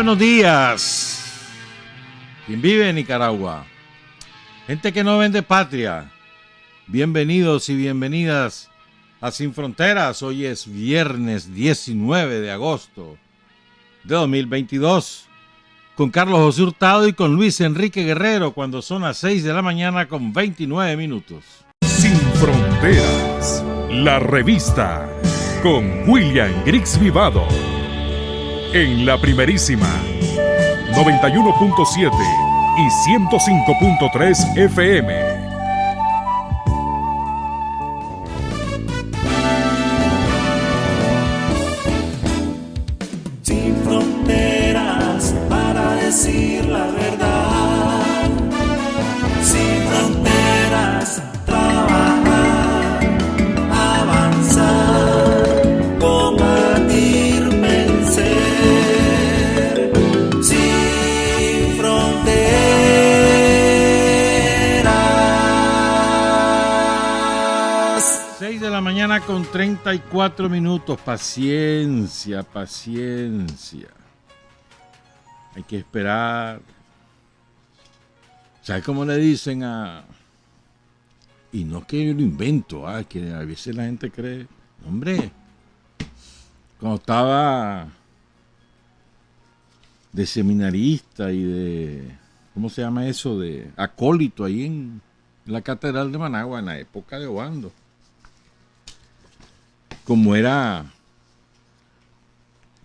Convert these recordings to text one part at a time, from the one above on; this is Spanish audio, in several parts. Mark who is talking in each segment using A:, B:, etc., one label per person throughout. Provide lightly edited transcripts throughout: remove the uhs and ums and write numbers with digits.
A: buenos días. ¿Quién vive en Nicaragua? Gente que no vende patria. Bienvenidos y bienvenidas a Sin Fronteras. Hoy es viernes 19 de agosto de 2022. Con Carlos José Hurtado y con Luis Enrique Guerrero cuando son las 6 de la mañana con 29 minutos.
B: Sin Fronteras, la revista con William Griggs Vivado. En la primerísima 91.7 y 105.3 FM.
C: Sin fronteras para decir la verdad. Sin fronteras, trabajar, avanzar, combatir, vencer. Sin fronteras.
A: 6 de la mañana con 34 minutos. Paciencia, paciencia. Hay que esperar. ¿Sabes cómo le dicen a...? Y no es que yo lo invento, que a veces la gente cree... Hombre, cuando estaba de seminarista y de... ¿Cómo se llama eso? De acólito ahí en la Catedral de Managua, en la época de Obando. Como era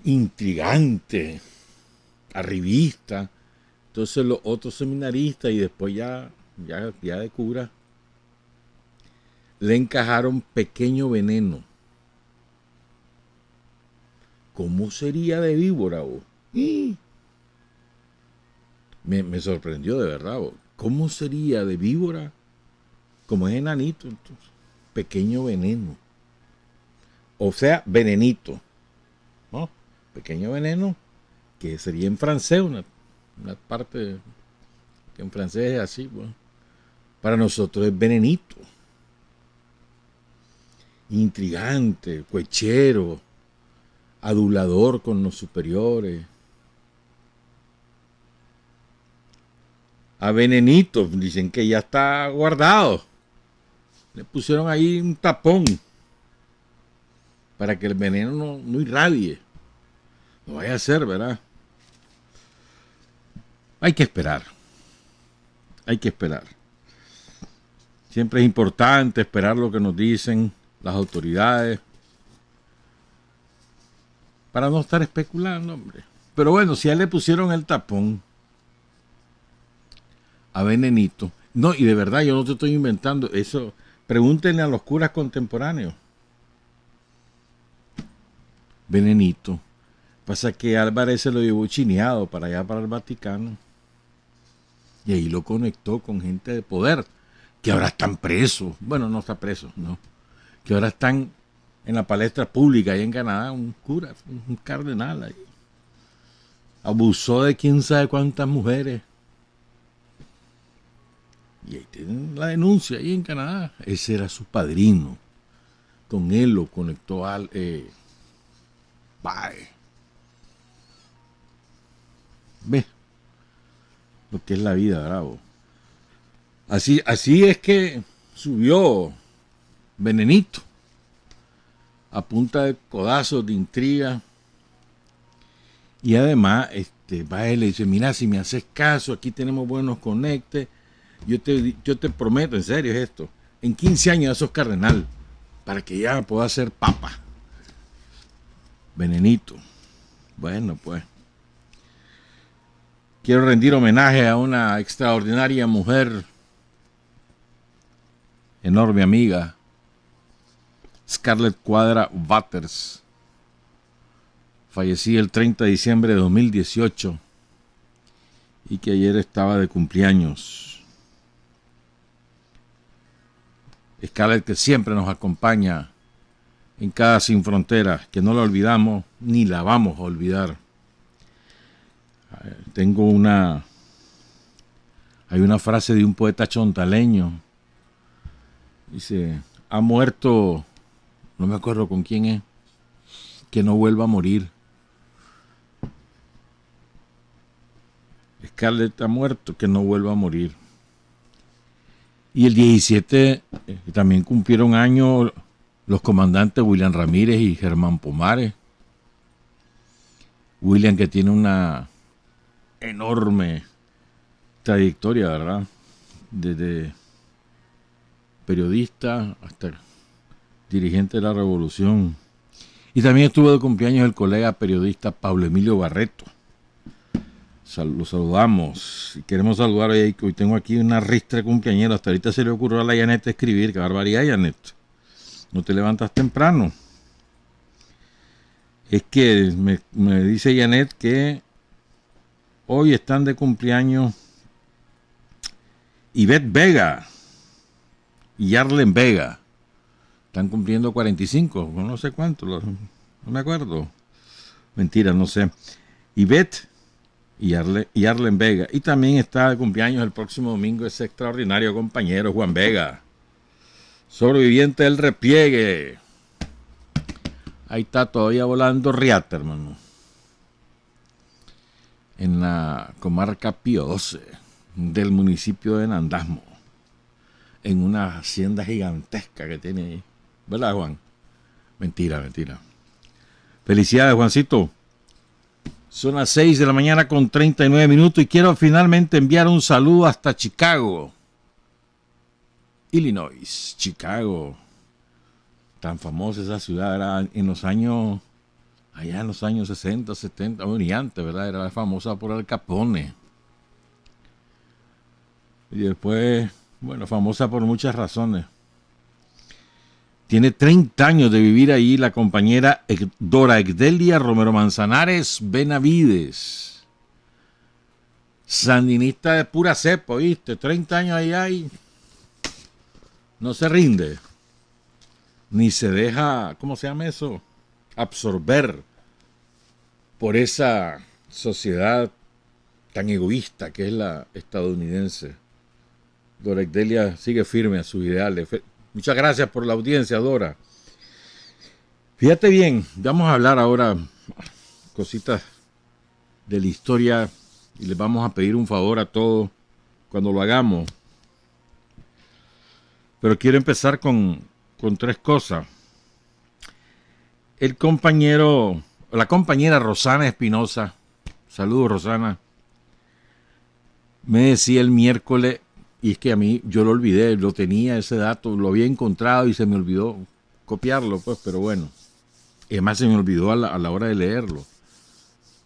A: intrigante, arribista, entonces los otros seminaristas y después ya de cura le encajaron pequeño veneno. ¿Cómo sería de víbora vos? Me sorprendió de verdad vos. ¿Cómo sería de víbora? Como es enanito, entonces, pequeño veneno. O sea, venenito, ¿no? Pequeño veneno, que sería en francés, una parte que en francés es así, bueno. Para nosotros es venenito. Intrigante, cuechero, adulador con los superiores. A venenito, dicen que ya está guardado. Le pusieron ahí un tapón para que el veneno no irradie. No vaya a ser, ¿verdad? Hay que esperar. Hay que esperar. Siempre es importante esperar lo que nos dicen las autoridades para no estar especulando, hombre. Pero bueno, si a él le pusieron el tapón a venenito. No, y de verdad yo no te estoy inventando eso. Pregúntenle a los curas contemporáneos. Venenito. Pasa que Álvarez se lo llevó chineado para allá, para el Vaticano. Y ahí lo conectó con gente de poder, que ahora están presos. Bueno, no está preso, no. Que ahora están en la palestra pública ahí en Canadá, un cura, un cardenal ahí. Abusó de quién sabe cuántas mujeres. Y ahí tienen la denuncia ahí en Canadá. Ese era su padrino. Con él lo conectó al... Ve lo que es la vida, bravo. Así es que subió venenito a punta de codazos, de intriga. Y además va él y le dice, mira, si me haces caso, aquí tenemos buenos conectes, yo te prometo, en serio es esto, en 15 años sos cardenal, para que ya pueda ser papa. Venenito. Bueno, pues. Quiero rendir homenaje a una extraordinaria mujer, enorme amiga, Scarlett Cuadra Waters. Fallecía el 30 de diciembre de 2018 y que ayer estaba de cumpleaños. Scarlett, que siempre nos acompaña en cada Sin Fronteras, que no la olvidamos ni la vamos a olvidar. Hay una frase de un poeta chontaleño. Dice, ha muerto, no me acuerdo con quién es, que no vuelva a morir. Scarlett ha muerto, que no vuelva a morir. Y el 17 también cumplieron años los comandantes William Ramírez y Germán Pomares. William, que tiene una enorme trayectoria, ¿verdad? Desde periodista hasta dirigente de la Revolución. Y también estuvo de cumpleaños el colega periodista Pablo Emilio Barreto. Lo saludamos y queremos saludar hoy, que hoy tengo aquí una ristra de cumpleañeros. Hasta ahorita se le ocurrió a la Janet escribir. Qué barbaridad, Janet. No te levantas temprano. Es que me dice Janet que hoy están de cumpleaños Ivette Vega y Arlen Vega. Están cumpliendo 45, no sé cuánto, no me acuerdo. Mentira, no sé. Ivette y Arlen Vega. Y también está de cumpleaños el próximo domingo ese extraordinario compañero Juan Vega, sobreviviente del repliegue. Ahí está todavía volando riata, hermano. En la comarca Pío XII del municipio de Nandasmo. En una hacienda gigantesca que tiene ahí. ¿Verdad, Juan? Mentira. Felicidades, Juancito. Son las 6 de la mañana con 39 minutos y quiero finalmente enviar un saludo hasta Chicago, Illinois. Chicago. Tan famosa esa ciudad, era en los años, allá en los años 60, 70, bueno, y antes, ¿verdad? Era famosa por Al Capone. Y después, bueno, famosa por muchas razones. Tiene 30 años de vivir ahí la compañera Dora Egdelia Romero Manzanares Benavides. Sandinista de pura cepa, ¿viste? 30 años allá y no se rinde. Ni se deja, ¿cómo se llama eso? Absorber por esa sociedad tan egoísta que es la estadounidense. Dora Egdelia sigue firme a sus ideales. Muchas gracias por la audiencia, Dora. Fíjate bien, vamos a hablar ahora cositas de la historia y les vamos a pedir un favor a todos cuando lo hagamos. Pero quiero empezar con 3 cosas. La compañera Rosana Espinosa, saludos Rosana, me decía el miércoles, y es que a mí yo lo olvidé, lo tenía ese dato, lo había encontrado y se me olvidó copiarlo, pues, pero bueno. Y además se me olvidó a la hora de leerlo.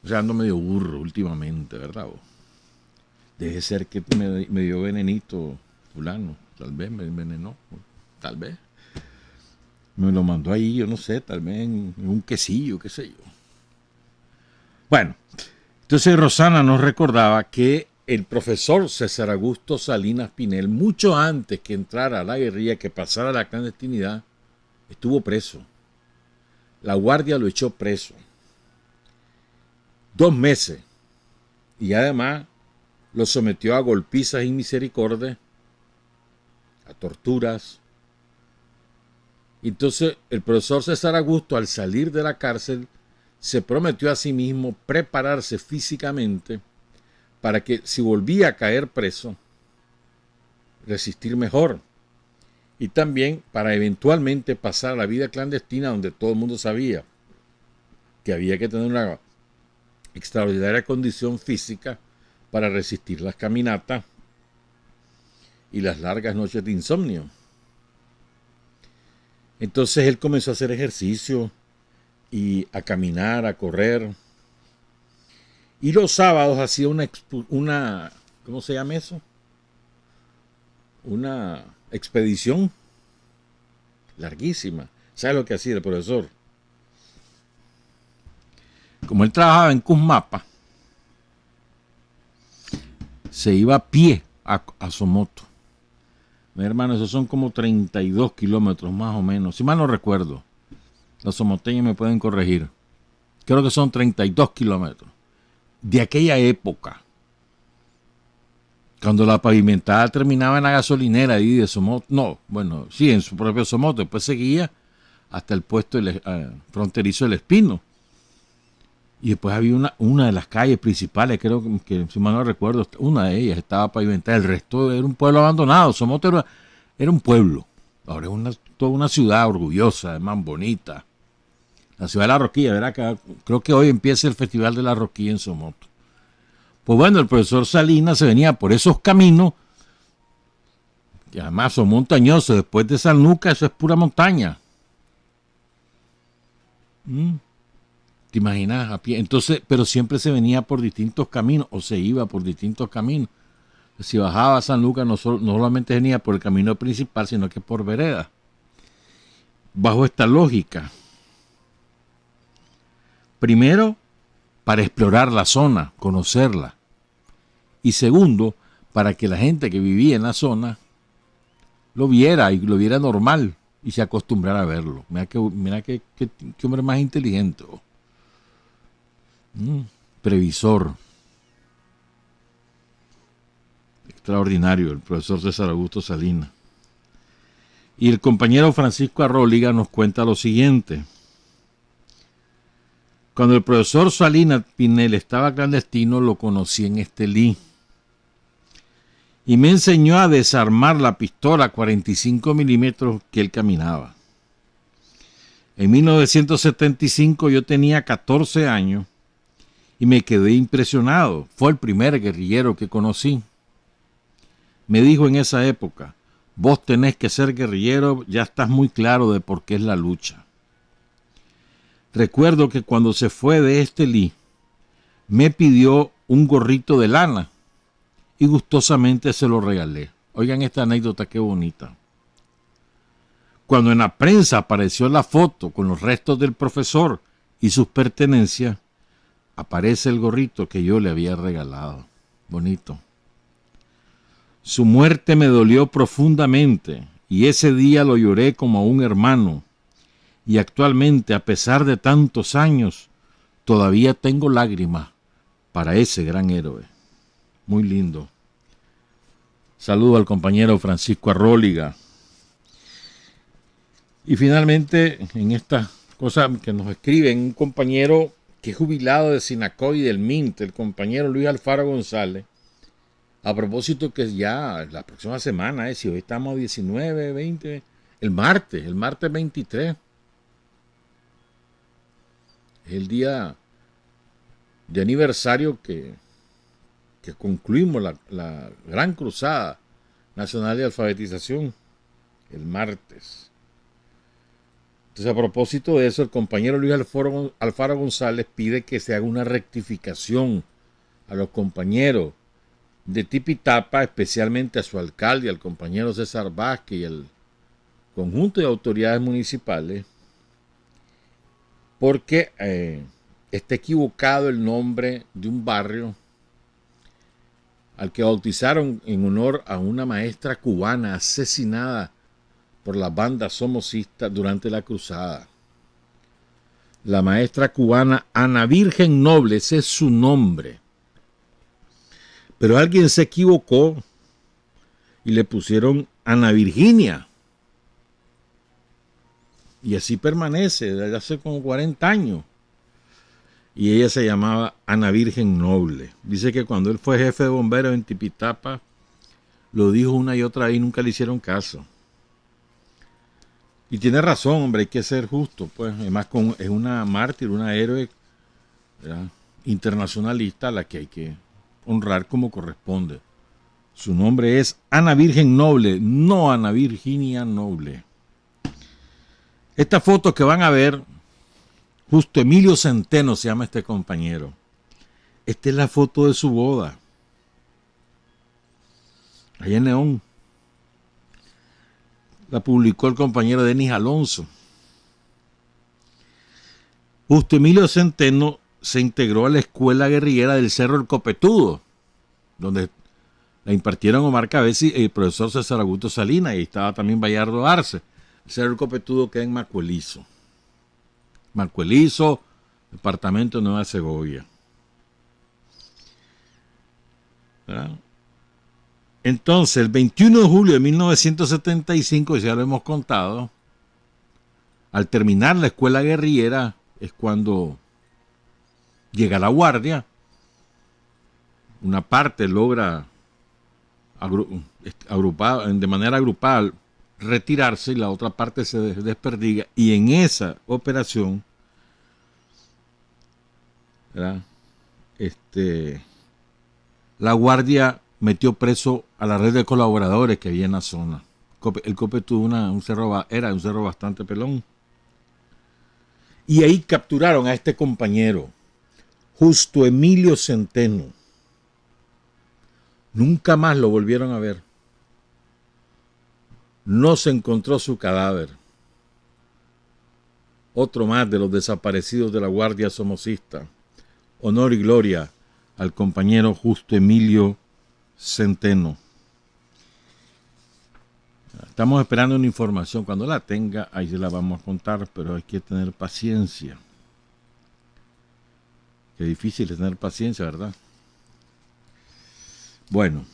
A: O sea, ando medio burro últimamente, ¿verdad? Debe ser que me dio venenito fulano, tal vez me envenenó, tal vez. Me lo mandó ahí, yo no sé, tal vez en un quesillo, qué sé yo. Bueno, entonces Rosana nos recordaba que el profesor César Augusto Salinas Pinel, mucho antes que entrara a la guerrilla, que pasara a la clandestinidad, estuvo preso. La guardia lo echó preso. 2 meses. Y además lo sometió a golpizas sin misericordia, a torturas. Entonces el profesor César Augusto, al salir de la cárcel, se prometió a sí mismo prepararse físicamente para que si volvía a caer preso, resistir mejor. Y también para eventualmente pasar a la vida clandestina, donde todo el mundo sabía que había que tener una extraordinaria condición física para resistir las caminatas y las largas noches de insomnio. Entonces él comenzó a hacer ejercicio y a caminar, a correr. Y los sábados hacía una ¿cómo se llama eso? Una expedición larguísima. ¿Sabe lo que hacía el profesor? Como él trabajaba en Cusmapa, se iba a pie a Somoto. Mi hermano, esos son como 32 kilómetros más o menos. Si mal no recuerdo, los somoteños me pueden corregir. Creo que son 32 kilómetros. De aquella época, cuando la pavimentada terminaba en la gasolinera ahí de Somoto, no, bueno, sí, en su propio Somoto, después seguía hasta el puesto fronterizo del Espino. Y después había una de las calles principales, creo que si mal no recuerdo, una de ellas estaba pavimentada, el resto era un pueblo abandonado. Somoto era un pueblo, ahora es toda una ciudad orgullosa, además bonita. La ciudad de La Roquilla, ¿verdad? Creo que hoy empieza el Festival de La Roquilla en Somoto. Pues bueno, el profesor Salinas se venía por esos caminos, que además son montañosos. Después de San Lucas, eso es pura montaña. ¿Te imaginas? A pie. Entonces, pero siempre se venía por distintos caminos, o se iba por distintos caminos. Si bajaba a San Lucas, no solamente venía por el camino principal, sino que por vereda. Bajo esta lógica. Primero, para explorar la zona, conocerla. Y segundo, para que la gente que vivía en la zona lo viera y lo viera normal y se acostumbrara a verlo. Mira qué hombre más inteligente. Previsor. Extraordinario, el profesor César Augusto Salinas. Y el compañero Francisco Arróliga nos cuenta lo siguiente. Cuando el profesor Salinas Pinel estaba clandestino, lo conocí en Estelí. Y me enseñó a desarmar la pistola 45 milímetros que él caminaba. En 1975 yo tenía 14 años y me quedé impresionado. Fue el primer guerrillero que conocí. Me dijo en esa época, vos tenés que ser guerrillero, ya estás muy claro de por qué es la lucha. Recuerdo que cuando se fue de Estelí, me pidió un gorrito de lana y gustosamente se lo regalé. Oigan esta anécdota, qué bonita. Cuando en la prensa apareció la foto con los restos del profesor y sus pertenencias, aparece el gorrito que yo le había regalado. Bonito. Su muerte me dolió profundamente y ese día lo lloré como a un hermano. Y actualmente, a pesar de tantos años, todavía tengo lágrimas para ese gran héroe. Muy lindo. Saludo al compañero Francisco Arróliga. Y finalmente, en esta cosa que nos escribe un compañero que es jubilado de Sinacoy y del MINT, el compañero Luis Alfaro González, a propósito que ya la próxima semana, si hoy estamos a 19, 20, el martes 23, es el día de aniversario que concluimos la gran cruzada nacional de alfabetización, el martes. Entonces, a propósito de eso, el compañero Luis Alfaro González pide que se haga una rectificación a los compañeros de Tipitapa, especialmente a su alcalde, al compañero César Vázquez y al conjunto de autoridades municipales, porque está equivocado el nombre de un barrio al que bautizaron en honor a una maestra cubana asesinada por las bandas somocistas durante la cruzada. La maestra cubana Ana Virgen Noble, ese es su nombre. Pero alguien se equivocó y le pusieron Ana Virginia. Y así permanece desde hace como 40 años. Y ella se llamaba Ana Virgen Noble. Dice que cuando él fue jefe de bomberos en Tipitapa, lo dijo una y otra vez y nunca le hicieron caso. Y tiene razón, hombre, hay que ser justo. Pues además es una mártir, una héroe, ¿verdad?, internacionalista a la que hay que honrar como corresponde. Su nombre es Ana Virgen Noble, no Ana Virginia Noble. Esta foto que van a ver, Justo Emilio Centeno se llama este compañero. Esta es la foto de su boda. Allá en León. La publicó el compañero Denis Alonso. Justo Emilio Centeno se integró a la escuela guerrillera del Cerro El Copetudo, donde la impartieron Omar Cabezzi y el profesor César Augusto Salinas, y estaba también Bayardo Arce. El Cerro El Copetudo queda en Macuelizo. Macuelizo, departamento de Nueva Segovia. ¿Verdad? Entonces, el 21 de julio de 1975, ya lo hemos contado, al terminar la escuela guerrillera es cuando Llega la guardia, una parte logra de manera agrupada retirarse y la otra parte se desperdiga, y en esa operación, ¿verdad?, la guardia metió preso a la red de colaboradores que había en la zona. El Cope tuvo era un cerro bastante pelón. Y ahí capturaron a este compañero, Justo Emilio Centeno. Nunca más lo volvieron a ver. No se encontró su cadáver. Otro más de los desaparecidos de la Guardia Somocista. Honor y gloria al compañero Justo Emilio Centeno. Estamos esperando una información. Cuando la tenga, ahí se la vamos a contar, pero hay que tener paciencia. Qué difícil es tener paciencia, ¿verdad? Bueno,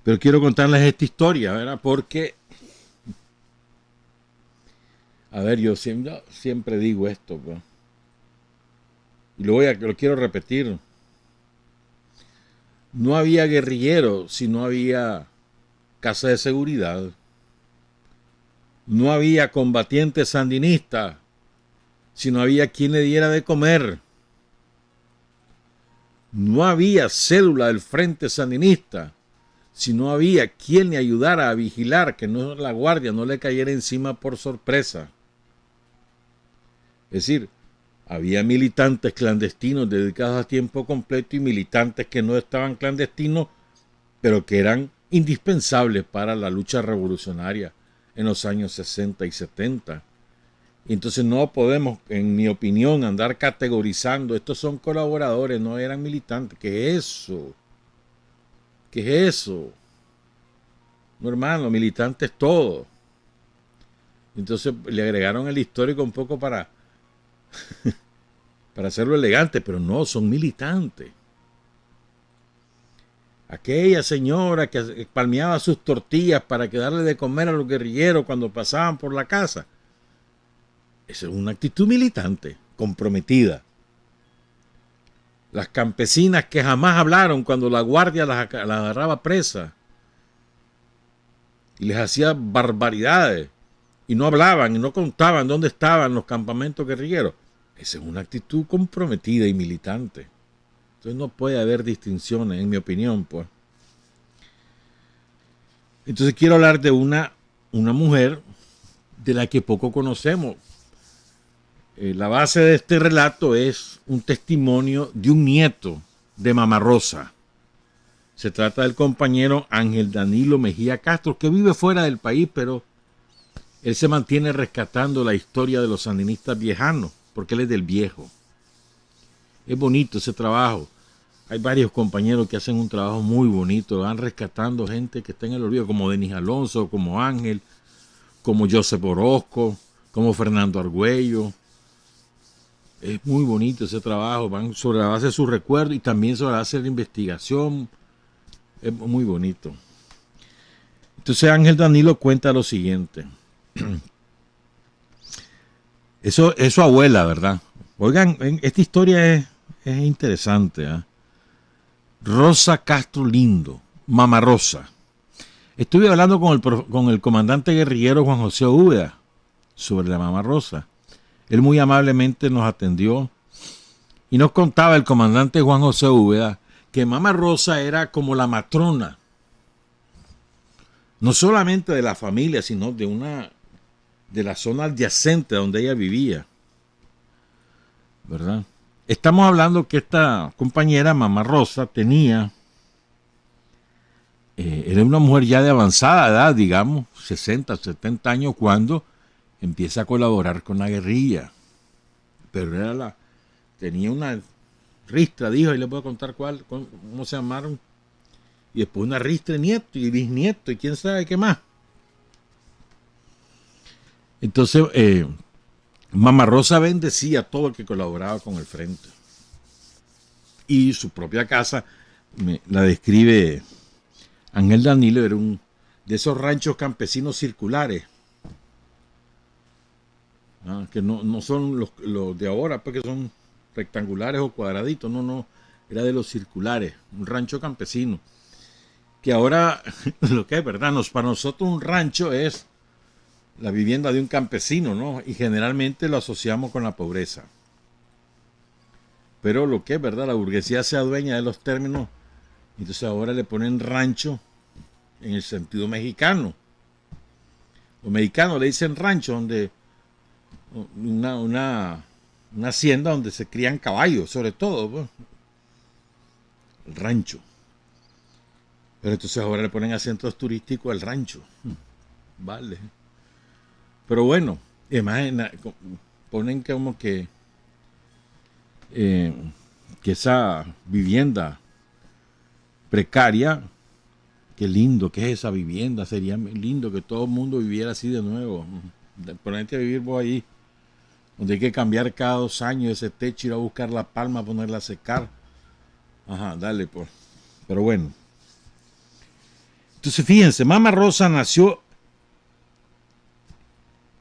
A: pero quiero contarles esta historia, ¿verdad? Porque, a ver, yo siempre digo esto, pues, y lo quiero repetir. No había guerrilleros si no había casa de seguridad. No había combatientes sandinistas si no había quien le diera de comer. No había célula del Frente Sandinista si no había quien le ayudara a vigilar que la guardia no le cayera encima por sorpresa. Es decir, había militantes clandestinos dedicados a tiempo completo y militantes que no estaban clandestinos, pero que eran indispensables para la lucha revolucionaria en los años 60 y 70. Entonces no podemos, en mi opinión, andar categorizando, estos son colaboradores, no eran militantes. ¿Qué es eso? ¿Qué es eso? No, hermano, militantes todo. Entonces le agregaron el histórico un poco para hacerlo elegante, pero no, son militantes. Aquella señora que palmeaba sus tortillas para que darle de comer a los guerrilleros cuando pasaban por la casa. Esa es una actitud militante, comprometida. Las campesinas que jamás hablaron cuando la guardia las agarraba presa y les hacía barbaridades y no hablaban y no contaban dónde estaban los campamentos guerrilleros. Esa es una actitud comprometida y militante. Entonces no puede haber distinciones, en mi opinión, pues. Entonces quiero hablar de una mujer de la que poco conocemos. La base de este relato es un testimonio de un nieto de Mama Rosa. Se trata del compañero Ángel Danilo Mejía Castro, que vive fuera del país, pero él se mantiene rescatando la historia de los sandinistas viejanos, porque él es del viejo. Es bonito ese trabajo. Hay varios compañeros que hacen un trabajo muy bonito, van rescatando gente que está en el olvido, como Denis Alonso, como Ángel, como Joseph Orozco, como Fernando Argüello. Es muy bonito ese trabajo, van sobre la base de sus recuerdos y también sobre la base de la investigación. Es muy bonito. Entonces Ángel Danilo cuenta lo siguiente. Eso es su abuela, ¿verdad? Oigan, esta historia es interesante, ¿eh? Rosa Castro Lindo, Mama Rosa. Estuve hablando con el comandante guerrillero Juan José Úbeda sobre la Mama Rosa. Él muy amablemente nos atendió y nos contaba el comandante Juan José Úbeda que Mama Rosa era como la matrona, no solamente de la familia, sino de la zona adyacente donde ella vivía, ¿verdad? Estamos hablando que esta compañera, Mama Rosa, era una mujer ya de avanzada edad, digamos, 60, 70 años, cuando empieza a colaborar con la guerrilla. Pero tenía una ristra, dijo, y le puedo contar cómo se llamaron. Y después una ristra nieto y bisnieto y quién sabe qué más. Entonces, Mama Rosa bendecía a todo el que colaboraba con el frente. Y su propia casa la describe Ángel Danilo, era un de esos ranchos campesinos circulares. Que no son los de ahora, porque son rectangulares o cuadraditos, no, era de los circulares, un rancho campesino. Que ahora, lo que es verdad, para nosotros un rancho es la vivienda de un campesino, ¿no? Y generalmente lo asociamos con la pobreza. Pero lo que es verdad, la burguesía se adueña de los términos, entonces ahora le ponen rancho en el sentido mexicano. Los mexicanos le dicen rancho, donde una hacienda donde se crían caballos, sobre todo, pues. El rancho. Pero entonces ahora le ponen acentos turísticos al rancho. Vale. Pero bueno, además ponen como que esa vivienda precaria, qué lindo que es esa vivienda, sería lindo que todo el mundo viviera así de nuevo. Ponerte a vivir vos ahí, donde hay que cambiar cada 2 años ese techo, ir a buscar la palma, ponerla a secar. Ajá, dale pues. Pero bueno. Entonces fíjense, Mama Rosa nació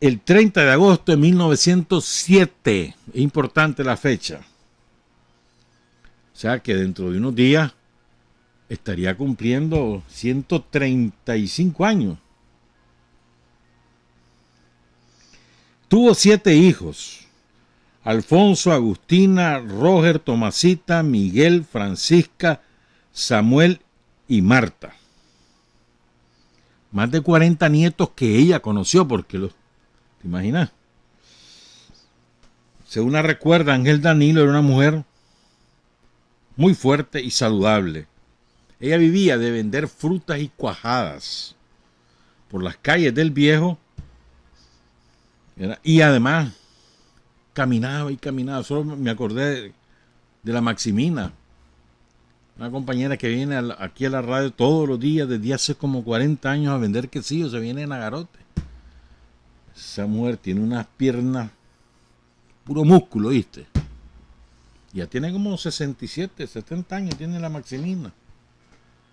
A: el 30 de agosto de 1907. Es importante la fecha. O sea que dentro de unos días estaría cumpliendo 135 años. Tuvo 7 hijos. Alfonso, Agustina, Roger, Tomasita, Miguel, Francisca, Samuel y Marta. Más de 40 nietos que ella conoció, porque ¿te imaginas? Según la recuerda, Ángel Danilo era una mujer muy fuerte y saludable. Ella vivía de vender frutas y cuajadas por las calles del Viejo, y además caminaba y caminaba. Solo me acordé de la Maximina, una compañera que viene aquí a la radio todos los días desde hace como 40 años a vender quesillos, se viene en Agarote. Esa mujer tiene unas piernas, puro músculo, ¿viste? Ya tiene como 67, 70 años, tiene la Maximina.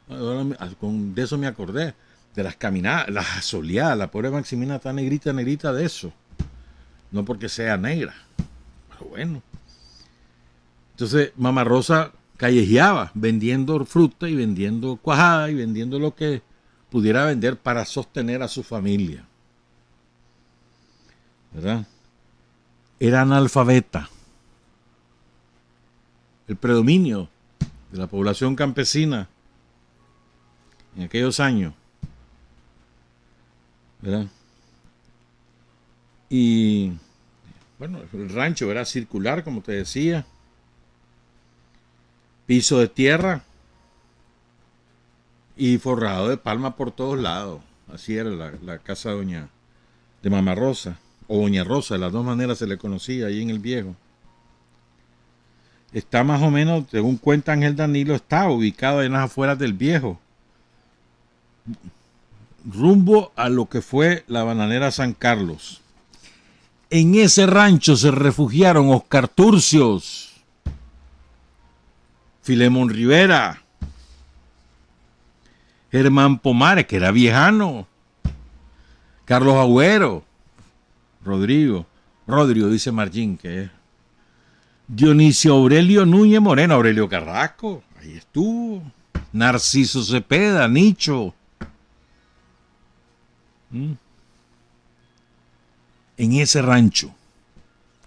A: De eso me acordé, de las caminadas, las soleadas. La pobre Maximina está negrita de eso. No porque sea negra, pero bueno. Entonces, Mama Rosa callejeaba vendiendo fruta y vendiendo cuajada y vendiendo lo que pudiera vender para sostener a su familia. ¿Verdad? Era analfabeta. El predominio de la población campesina en aquellos años, ¿verdad? Y bueno, el rancho era circular, como te decía, piso de tierra y forrado de palma por todos lados. Así era la casa de Mama Rosa, o Doña Rosa, de las dos maneras se le conocía ahí en el Viejo. Está más o menos, según cuenta Ángel Danilo, está ubicado en las afueras del Viejo, rumbo a lo que fue la bananera San Carlos. En ese rancho se refugiaron Oscar Turcios, Filemón Rivera, Germán Pomares, que era viejano, Carlos Agüero, Rodrigo dice Martín, que es Dionisio Aurelio Núñez Moreno, Aurelio Carrasco, ahí estuvo, Narciso Cepeda, Nicho. En ese rancho,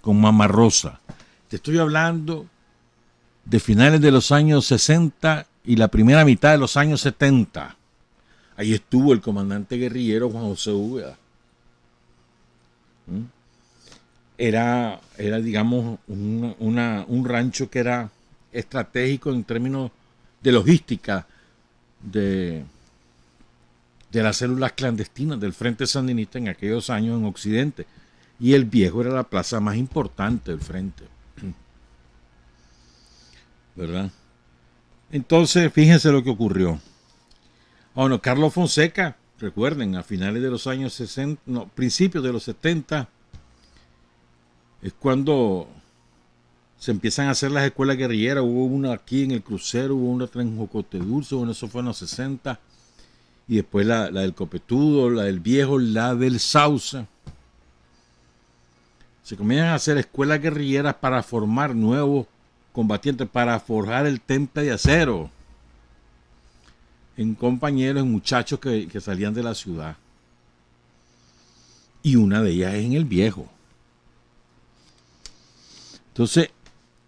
A: con Mama Rosa. Te estoy hablando de finales de los años 60 y la primera mitad de los años 70. Ahí estuvo el comandante guerrillero Juan José Úbeda. Era digamos, un rancho que era estratégico en términos de logística de las células clandestinas del Frente Sandinista en aquellos años en Occidente. Y el Viejo era la plaza más importante del frente. ¿Verdad? Entonces, fíjense lo que ocurrió. Bueno, Carlos Fonseca, recuerden, a finales de los años 60, no, principios de los 70, es cuando se empiezan a hacer las escuelas guerrilleras. Hubo una aquí en el Crucero, hubo una en Jocote Dulce, bueno, eso fue en los 60. Y después la del Copetudo, la del Viejo, la del Sauce. Se comienzan a hacer escuelas guerrilleras para formar nuevos combatientes, para forjar el temple de acero en compañeros, en muchachos que salían de la ciudad. Y una de ellas es en El Viejo. Entonces,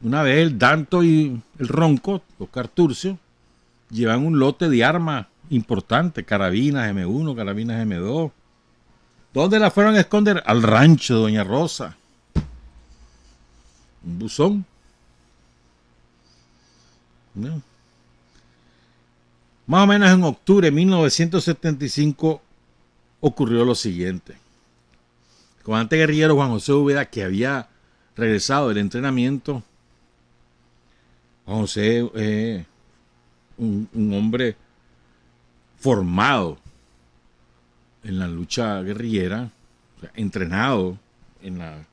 A: una vez el Danto y el Ronco, Oscar Turcio, llevan un lote de armas importantes, carabinas M1, carabinas M2. ¿Dónde las fueron a esconder? Al rancho de Doña Rosa. Un buzón. ¿No? Más o menos en octubre de 1975 ocurrió lo siguiente. El comandante guerrillero Juan José Úbeda, que había regresado del entrenamiento, Juan José, un hombre formado en la lucha guerrillera, o sea, entrenado en la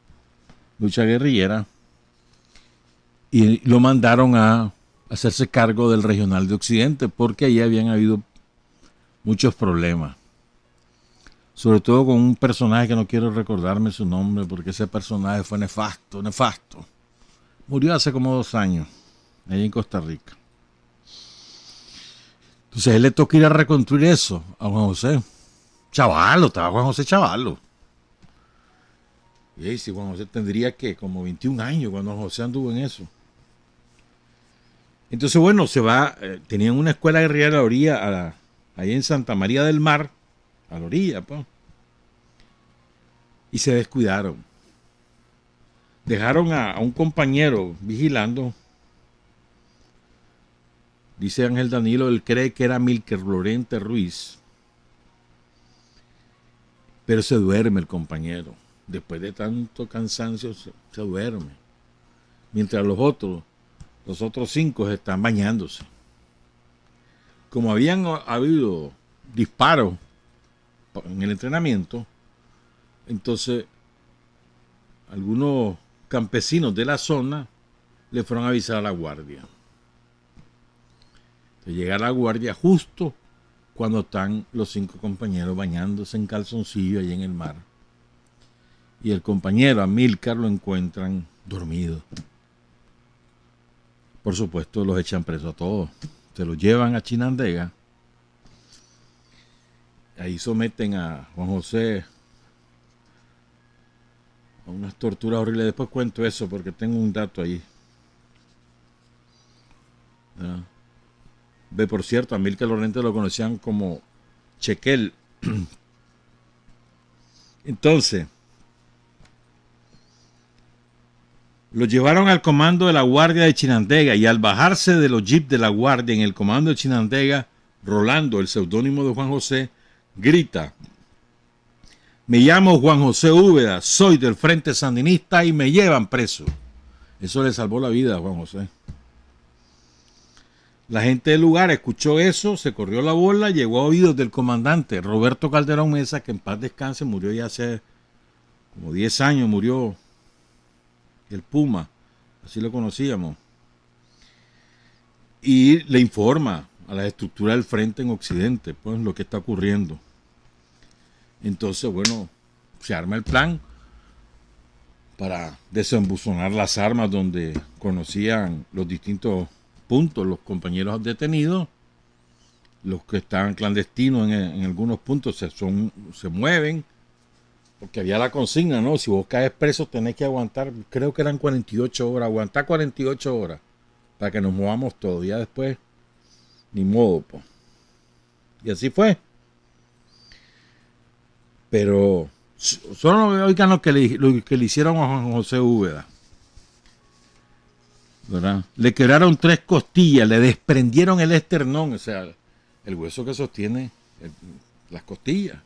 A: lucha guerrillera, y lo mandaron a hacerse cargo del Regional de Occidente, porque allí habían habido muchos problemas. Sobre todo con un personaje que no quiero recordarme su nombre, porque ese personaje fue nefasto. Murió hace como 2 años, allá en Costa Rica. Entonces él le tocó ir a reconstruir eso a Juan José. Chavalo, estaba Juan José chavalo. Y si Juan José tendría que como 21 años cuando Juan José anduvo en eso. Entonces, bueno, se va, tenían una escuela guerrillera a la orilla, ahí en Santa María del Mar, a la orilla, pues. Y se descuidaron. Dejaron a un compañero vigilando. Dice Ángel Danilo, él cree que era Milker Lorente Ruiz. Pero se duerme el compañero. Después de tanto cansancio, se duerme. Mientras los otros 5 están bañándose. Como habían habido disparos en el entrenamiento, entonces algunos campesinos de la zona le fueron a avisar a la guardia. Entonces llega la guardia justo cuando están los 5 compañeros bañándose en calzoncillo allí en el mar. Y el compañero Amílcar lo encuentran dormido. Por supuesto, los echan preso a todos. Se los llevan a Chinandega. Ahí someten a Juan José a unas torturas horribles. Después cuento eso porque tengo un dato ahí. ¿Ya? Ve, por cierto, a Amílcar Lorente lo conocían como Chequel. Entonces, lo llevaron al comando de la guardia de Chinandega y al bajarse de los jeeps de la guardia en el comando de Chinandega, Rolando, el seudónimo de Juan José, grita: me llamo Juan José Úbeda, soy del Frente Sandinista y me llevan preso. Eso le salvó la vida a Juan José. La gente del lugar escuchó eso, se corrió la bola, llegó a oídos del comandante Roberto Calderón Mesa, que en paz descanse, murió ya hace como 10 años, murió el Puma, así lo conocíamos. Y le informa a la estructura del frente en Occidente, pues lo que está ocurriendo. Entonces, bueno, se arma el plan para desembuzonar las armas donde conocían los distintos puntos, los compañeros detenidos, los que estaban clandestinos en algunos puntos se mueven, porque había la consigna, ¿no? Si vos caes preso tenés que aguantar, creo que eran 48 horas, aguantar 48 horas para que nos movamos todos. Ya después, ni modo, pues. Y así fue. Pero solo oigan lo que le hicieron a Juan José Úbeda, ¿verdad? Le quebraron 3 costillas, le desprendieron el esternón, o sea, el hueso que sostiene las costillas.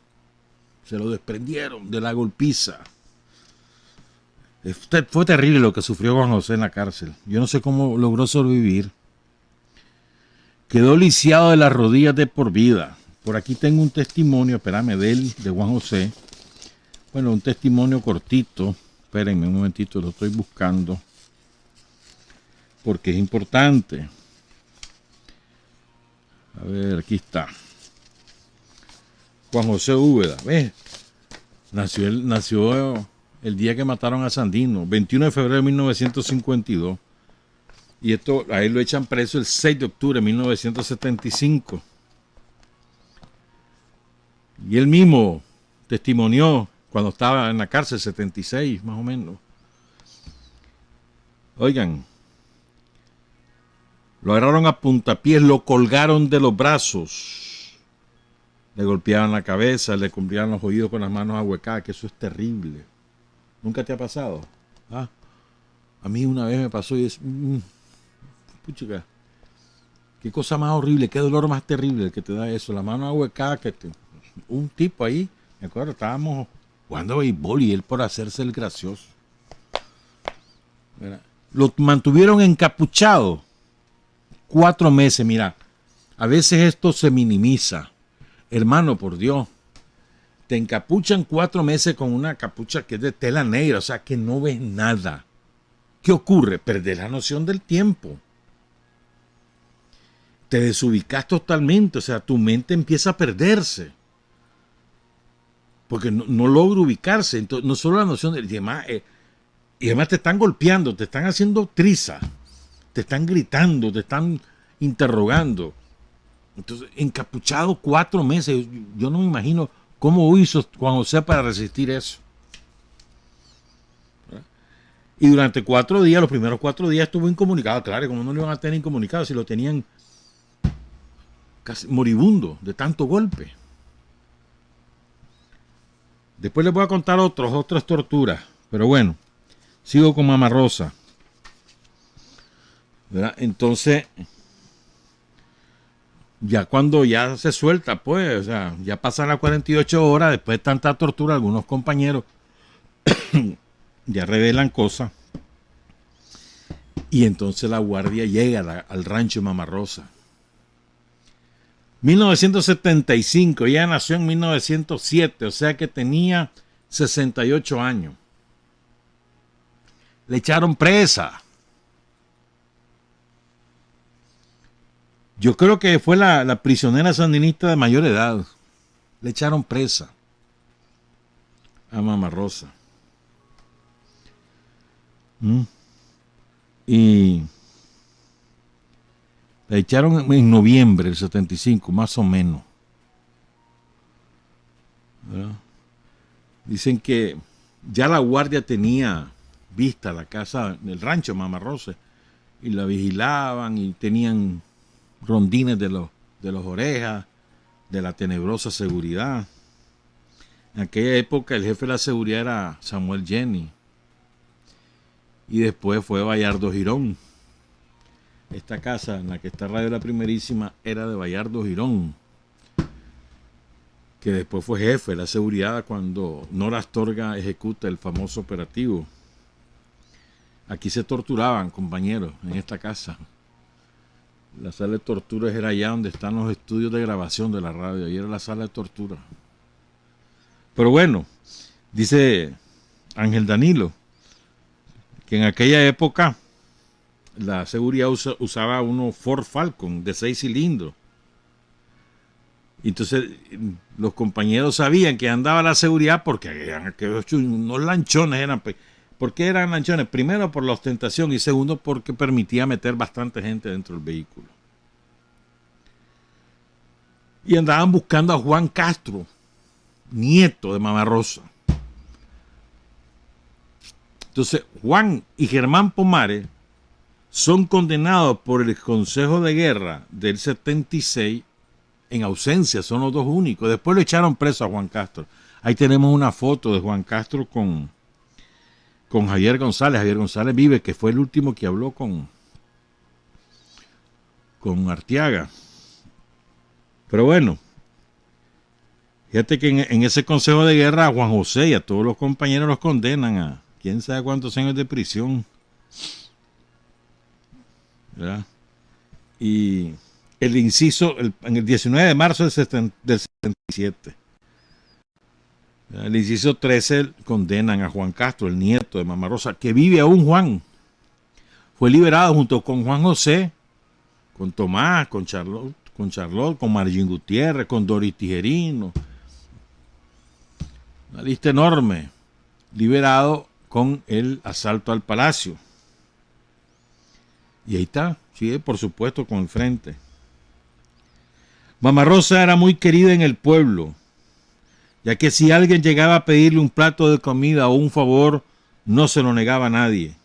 A: Se lo desprendieron de la golpiza. Fue terrible lo que sufrió Juan José en la cárcel. Yo no sé cómo logró sobrevivir. Quedó lisiado de las rodillas de por vida. Por aquí tengo un testimonio, espérame, de Juan José. Bueno, un testimonio cortito. Espérenme un momentito, lo estoy buscando. Porque es importante. A ver, aquí está. Juan José Úbeda, ¿ves? Nació el día que mataron a Sandino, 21 de febrero de 1952. Y esto, a él lo echan preso el 6 de octubre de 1975. Y él mismo testimonió cuando estaba en la cárcel, 76 más o menos. Oigan, lo agarraron a puntapiés, lo colgaron de los brazos, le golpeaban la cabeza, le golpeaban los oídos con las manos ahuecadas, que eso es terrible. ¿Nunca te ha pasado? ¿Ah? A mí una vez me pasó y es... puchica, qué cosa más horrible, qué dolor más terrible el que te da eso, la mano ahuecada, un tipo ahí, me acuerdo, estábamos jugando béisbol y él por hacerse el gracioso. Mira, lo mantuvieron encapuchado 4 meses, mira, a veces esto se minimiza, hermano, por Dios, te encapuchan 4 meses con una capucha que es de tela negra, o sea que no ves nada. ¿Qué ocurre? Perder la noción del tiempo. Te desubicas totalmente, o sea, tu mente empieza a perderse. Porque no logra ubicarse. Entonces, no solo la noción del demás, y además te están golpeando, te están haciendo triza, te están gritando, te están interrogando. Entonces, encapuchado 4 meses, yo no me imagino cómo hizo Juan José para resistir eso. Y durante 4 días, los primeros 4 días estuvo incomunicado. Claro, como no lo iban a tener incomunicado si lo tenían casi moribundo de tanto golpe. Después les voy a contar otras torturas. Pero bueno, sigo con Mama Rosa. ¿Verdad? Entonces, ya cuando ya se suelta, pues, o sea, ya pasan las 48 horas, después de tanta tortura, algunos compañeros ya revelan cosas. Y entonces la guardia llega al rancho Mama Rosa. 1975, ella nació en 1907, o sea que tenía 68 años. Le echaron presa. Yo creo que fue la prisionera sandinista de mayor edad. Le echaron presa a Mama Rosa. Y la echaron en noviembre del 75, más o menos. ¿Verdad? Dicen que ya la guardia tenía vista la casa del rancho Mama Rosa y la vigilaban y tenían rondines de los orejas, de la tenebrosa seguridad. En aquella época el jefe de la seguridad era Samuel Jenny. Y después fue Bayardo Girón. Esta casa en la que está Radio La Primerísima era de Bayardo Girón, que después fue jefe de la seguridad cuando Nora Astorga ejecuta el famoso operativo. Aquí se torturaban, compañeros, en esta casa. La sala de torturas era allá donde están los estudios de grabación de la radio. Ahí era la sala de tortura. Pero bueno, dice Ángel Danilo, que en aquella época la seguridad usaba uno Ford Falcon de 6 cilindros. Entonces los compañeros sabían que andaba la seguridad porque eran aquellos unos lanchones. ¿Por qué eran lanchones? Primero por la ostentación y segundo porque permitía meter bastante gente dentro del vehículo. Y andaban buscando a Juan Castro, nieto de Mama Rosa. Entonces Juan y Germán Pomares son condenados por el Consejo de Guerra del 76 en ausencia, son los dos únicos. Después lo echaron preso a Juan Castro. Ahí tenemos una foto de Juan Castro con Javier González. Javier González vive, que fue el último que habló con Arteaga. Pero bueno, fíjate que en ese Consejo de Guerra a Juan José y a todos los compañeros los condenan a quién sabe cuántos años de prisión. ¿Verdad? Y el inciso, en el 19 de marzo del 77, el inciso 13 condenan a Juan Castro, el nieto de Mama Rosa, que vive aún Juan. Fue liberado junto con Juan José, con Tomás, con Charlotte, con Margin Gutiérrez, con Doris Tijerino. Una lista enorme liberado con el asalto al palacio. Y ahí está, sí, por supuesto, con el frente. Mama Rosa era muy querida en el pueblo, ya que si alguien llegaba a pedirle un plato de comida o un favor, no se lo negaba a nadie.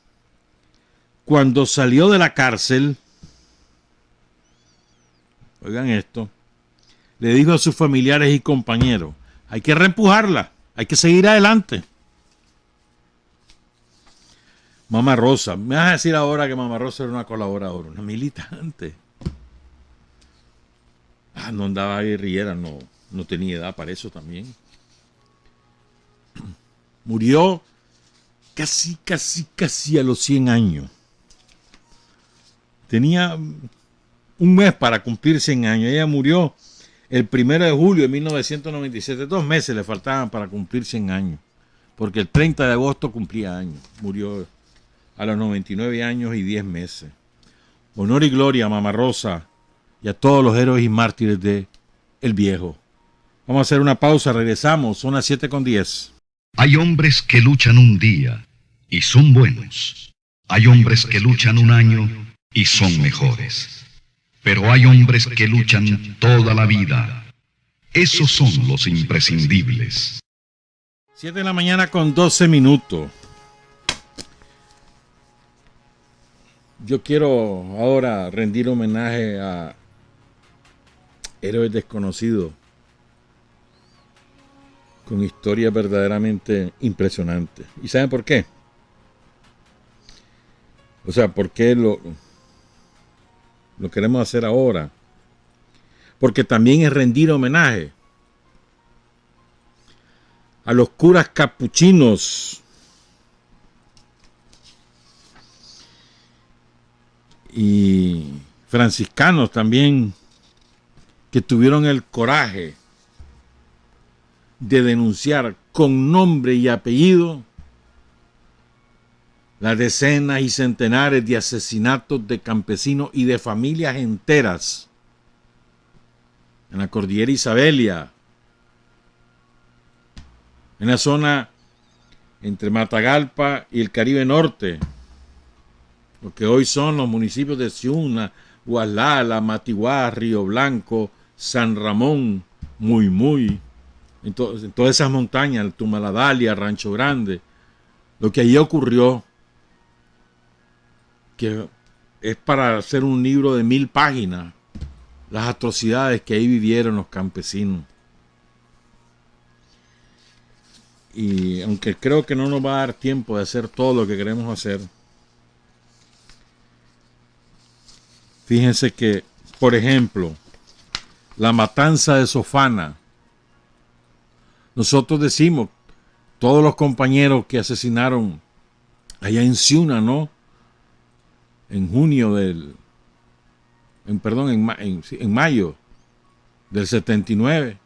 A: Cuando salió de la cárcel, oigan esto, le dijo a sus familiares y compañeros, hay que reempujarla, hay que seguir adelante. Mama Rosa, me vas a decir ahora que Mama Rosa era una colaboradora, una militante. No andaba guerrillera, no tenía edad para eso también. Murió casi a los 100 años. Tenía un mes para cumplir 100 años. Ella murió el 1 de julio de 1997. 2 meses le faltaban para cumplir 100 años. Porque el 30 de agosto cumplía años. Murió a los 99 años y 10 meses. Honor y gloria a Mama Rosa y a todos los héroes y mártires de El Viejo. Vamos a hacer una pausa, regresamos, son las 7:10.
D: Hay hombres que luchan un día y son buenos. Hay hombres que luchan un año y son mejores. Pero hay hombres que luchan toda la vida. Esos son los imprescindibles.
A: 7 de la mañana con 12 minutos. Yo quiero ahora rendir homenaje a héroes desconocidos con historias verdaderamente impresionantes. ¿Y saben por qué? O sea, ¿por qué lo queremos hacer ahora? Porque también es rendir homenaje a los curas capuchinos y franciscanos también, que tuvieron el coraje de denunciar con nombre y apellido las decenas y centenares de asesinatos de campesinos y de familias enteras en la cordillera Isabelia, en la zona entre Matagalpa y el Caribe Norte, lo que hoy son los municipios de Ciuna, Gualala, Matiguá, Río Blanco, San Ramón, Muy, en todas esas montañas, Tumaladalia, Rancho Grande. Lo que allí ocurrió, que es para hacer un libro de 1000 páginas, las atrocidades que ahí vivieron los campesinos. Y aunque creo que no nos va a dar tiempo de hacer todo lo que queremos hacer, fíjense que, por ejemplo, la matanza de Sofana. Nosotros decimos, todos los compañeros que asesinaron allá en Ciuna, ¿no? En mayo del 79.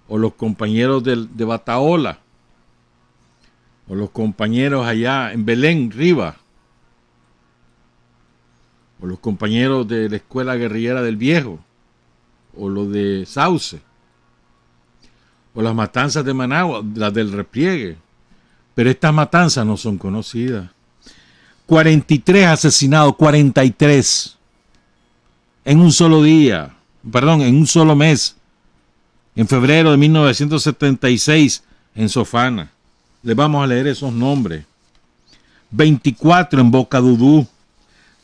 A: O los compañeros de Bataola. O los compañeros allá en Belén, Rivas. O los compañeros de la Escuela Guerrillera del Viejo, o los de Sauce, o las matanzas de Managua, las del Repliegue. Pero estas matanzas no son conocidas. 43 asesinados, 43, en un solo día, en un solo mes, en febrero de 1976, en Sofana. Les vamos a leer esos nombres. 24 en Bocadudú,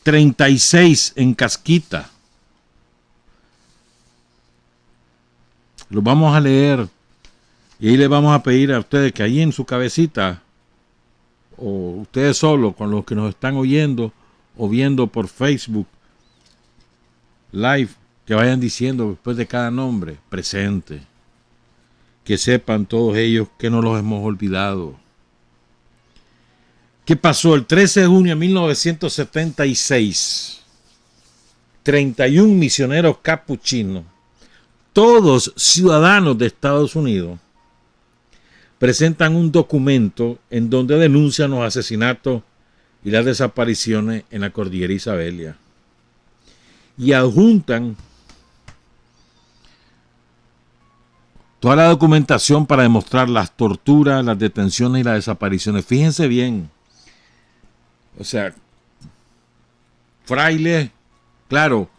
A: 36 en Casquita. Los vamos a leer y ahí les vamos a pedir a ustedes que ahí en su cabecita, o ustedes solos, con los que nos están oyendo o viendo por Facebook Live, que vayan diciendo después de cada nombre, presente. Que sepan todos ellos que no los hemos olvidado. ¿Qué pasó? El 13 de junio de 1976, 31 misioneros capuchinos, todos ciudadanos de Estados Unidos, presentan un documento en donde denuncian los asesinatos y las desapariciones en la cordillera Isabelia. Y adjuntan toda la documentación para demostrar las torturas, las detenciones y las desapariciones. Fíjense bien. O sea, Fraile, claro,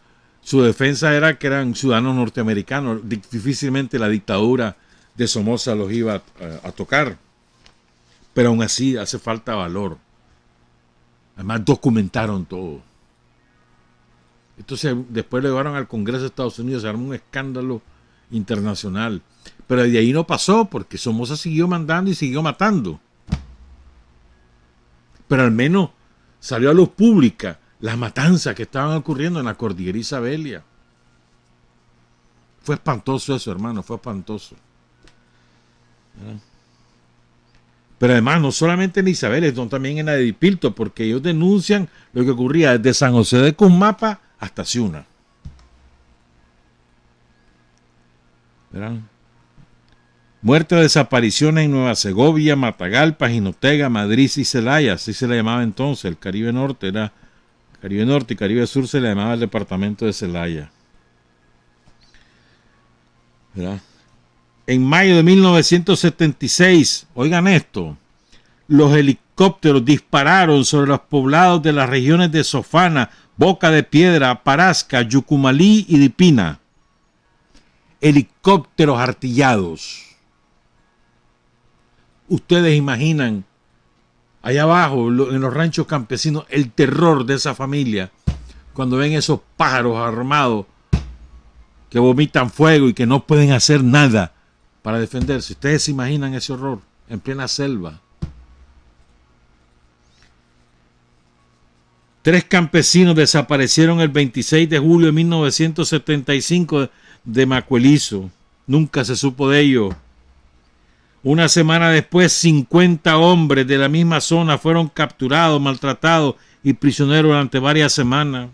A: su defensa era que eran ciudadanos norteamericanos. Difícilmente la dictadura de Somoza los iba a tocar. Pero aún así hace falta valor. Además documentaron todo. Entonces después lo llevaron al Congreso de Estados Unidos, se armó un escándalo internacional. Pero de ahí no pasó porque Somoza siguió mandando y siguió matando. Pero al menos salió a luz pública las matanzas que estaban ocurriendo en la cordillera Isabelia. Fue espantoso eso, hermano, fue espantoso. Pero además, no solamente en Isabel, sino también en la de Dipilto, porque ellos denuncian lo que ocurría desde San José de Cusmapa hasta Ciuna. ¿Verdad? Muerte o desapariciones en Nueva Segovia, Matagalpa, Jinotega, Madrid y Celaya, así se le llamaba entonces. El Caribe Norte era Caribe Norte y Caribe Sur, se le llamaba el departamento de Celaya. ¿Verdad? En mayo de 1976, oigan esto, los helicópteros dispararon sobre los poblados de las regiones de Sofana, Boca de Piedra, Parasca, Yucumalí y Dipina. Helicópteros artillados. Ustedes imaginan allá abajo, en los ranchos campesinos, el terror de esa familia cuando ven esos pájaros armados que vomitan fuego y que no pueden hacer nada para defenderse. Ustedes se imaginan ese horror en plena selva. 3 campesinos desaparecieron el 26 de julio de 1975 de Macuelizo. Nunca se supo de ellos. Una semana después, 50 hombres de la misma zona fueron capturados, maltratados y prisioneros durante varias semanas.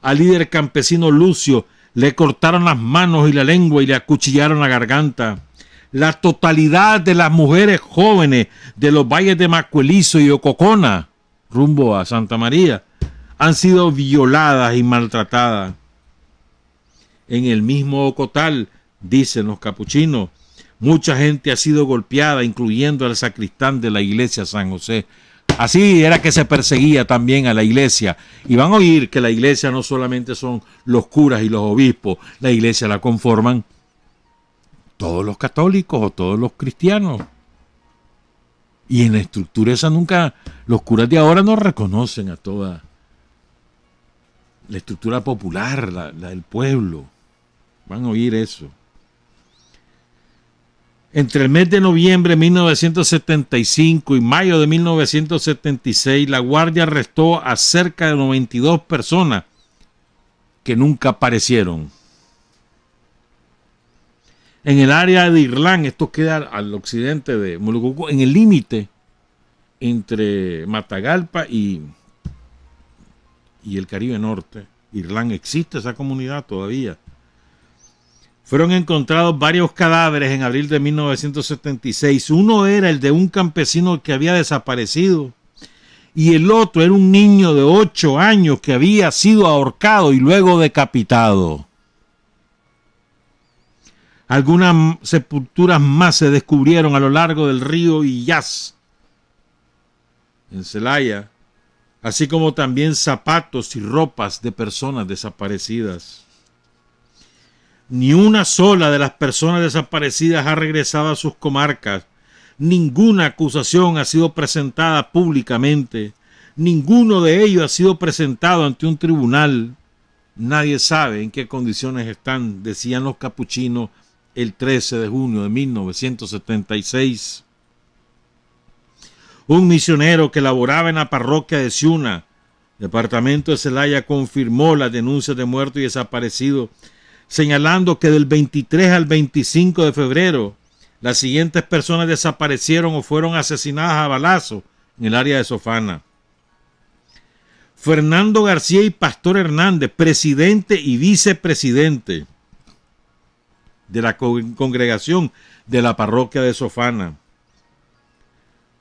A: Al líder campesino Lucio le cortaron las manos y la lengua y le acuchillaron la garganta. La totalidad de las mujeres jóvenes de los valles de Macuelizo y Ococona, rumbo a Santa María, han sido violadas y maltratadas. En el mismo Ocotal, dicen los capuchinos, mucha gente ha sido golpeada, incluyendo al sacristán de la iglesia San José. Así era que se perseguía también a la iglesia. Y van a oír que la iglesia no solamente son los curas y los obispos, la iglesia la conforman todos los católicos o todos los cristianos. Y en la estructura esa nunca, los curas de ahora no reconocen a toda la estructura popular, la del pueblo. Van a oír eso. Entre el mes de noviembre de 1975 y mayo de 1976, la Guardia arrestó a cerca de 92 personas que nunca aparecieron. En el área de Irlán, esto queda al occidente de Molucuco, en el límite entre Matagalpa y el Caribe Norte. Irlán, existe esa comunidad todavía. Fueron encontrados varios cadáveres en abril de 1976. Uno era el de un campesino que había desaparecido y el otro era un niño de 8 años que había sido ahorcado y luego decapitado. Algunas sepulturas más se descubrieron a lo largo del río Illaz, en Celaya, así como también zapatos y ropas de personas desaparecidas. Ni una sola de las personas desaparecidas ha regresado a sus comarcas. Ninguna acusación ha sido presentada públicamente. Ninguno de ellos ha sido presentado ante un tribunal. Nadie sabe en qué condiciones están, decían los capuchinos el 13 de junio de 1976. Un misionero que laboraba en la parroquia de Ciuna, departamento de Celaya, confirmó las denuncias de muertos y desaparecidos, señalando que del 23 al 25 de febrero las siguientes personas desaparecieron o fueron asesinadas a balazo en el área de Sofana. Fernando García y Pastor Hernández, presidente y vicepresidente de la congregación de la parroquia de Sofana,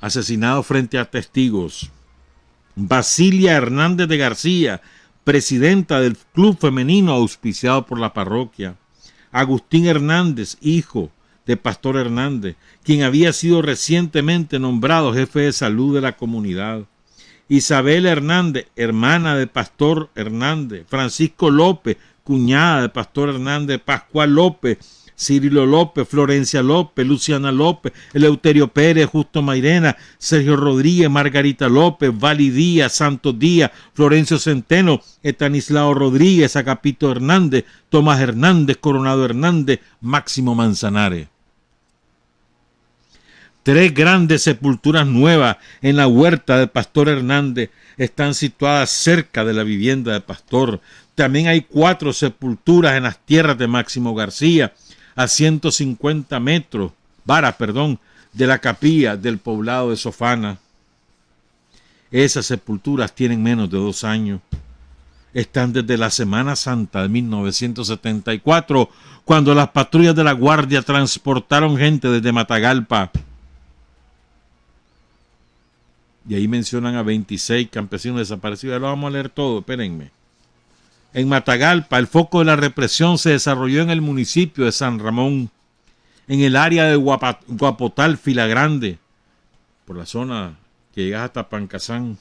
A: asesinados frente a testigos. Basilia Hernández de García, presidenta del club femenino auspiciado por la parroquia. Agustín Hernández, hijo de Pastor Hernández, quien había sido recientemente nombrado jefe de salud de la comunidad. Isabel Hernández, hermana de Pastor Hernández. Francisco López, cuñada de Pastor Hernández. Pascual López, Cirilo López, Florencia López, Luciana López, Eleuterio Pérez, Justo Mairena, Sergio Rodríguez, Margarita López, Vali Díaz, Santos Díaz, Florencio Centeno, Estanislao Rodríguez, Agapito Hernández, Tomás Hernández, Coronado Hernández, Máximo Manzanares. 3 grandes sepulturas nuevas en la huerta de Pastor Hernández están situadas cerca de la vivienda de Pastor. También hay 4 sepulturas en las tierras de Máximo García, a 150 varas, de la capilla del poblado de Sofana. Esas sepulturas tienen menos de 2 años. Están desde la Semana Santa de 1974, cuando las patrullas de la Guardia transportaron gente desde Matagalpa. Y ahí mencionan a 26 campesinos desaparecidos. Ya lo vamos a leer todo, espérenme. En Matagalpa, el foco de la represión se desarrolló en el municipio de San Ramón, en el área de Guapotal, Fila Grande, por la zona que llega hasta Pancasán.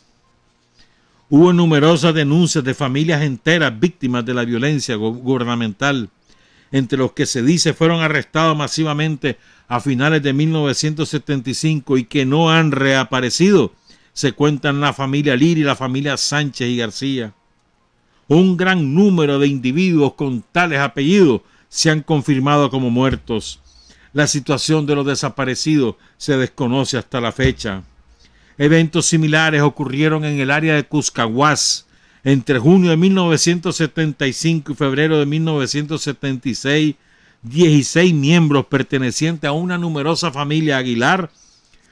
A: Hubo numerosas denuncias de familias enteras víctimas de la violencia gubernamental, entre los que se dice fueron arrestados masivamente a finales de 1975 y que no han reaparecido. Se cuentan la familia Liri y la familia Sánchez y García. Un gran número de individuos con tales apellidos se han confirmado como muertos. La situación de los desaparecidos se desconoce hasta la fecha. Eventos similares ocurrieron en el área de Cuscahuás entre junio de 1975 y febrero de 1976. 16 miembros pertenecientes a una numerosa familia Aguilar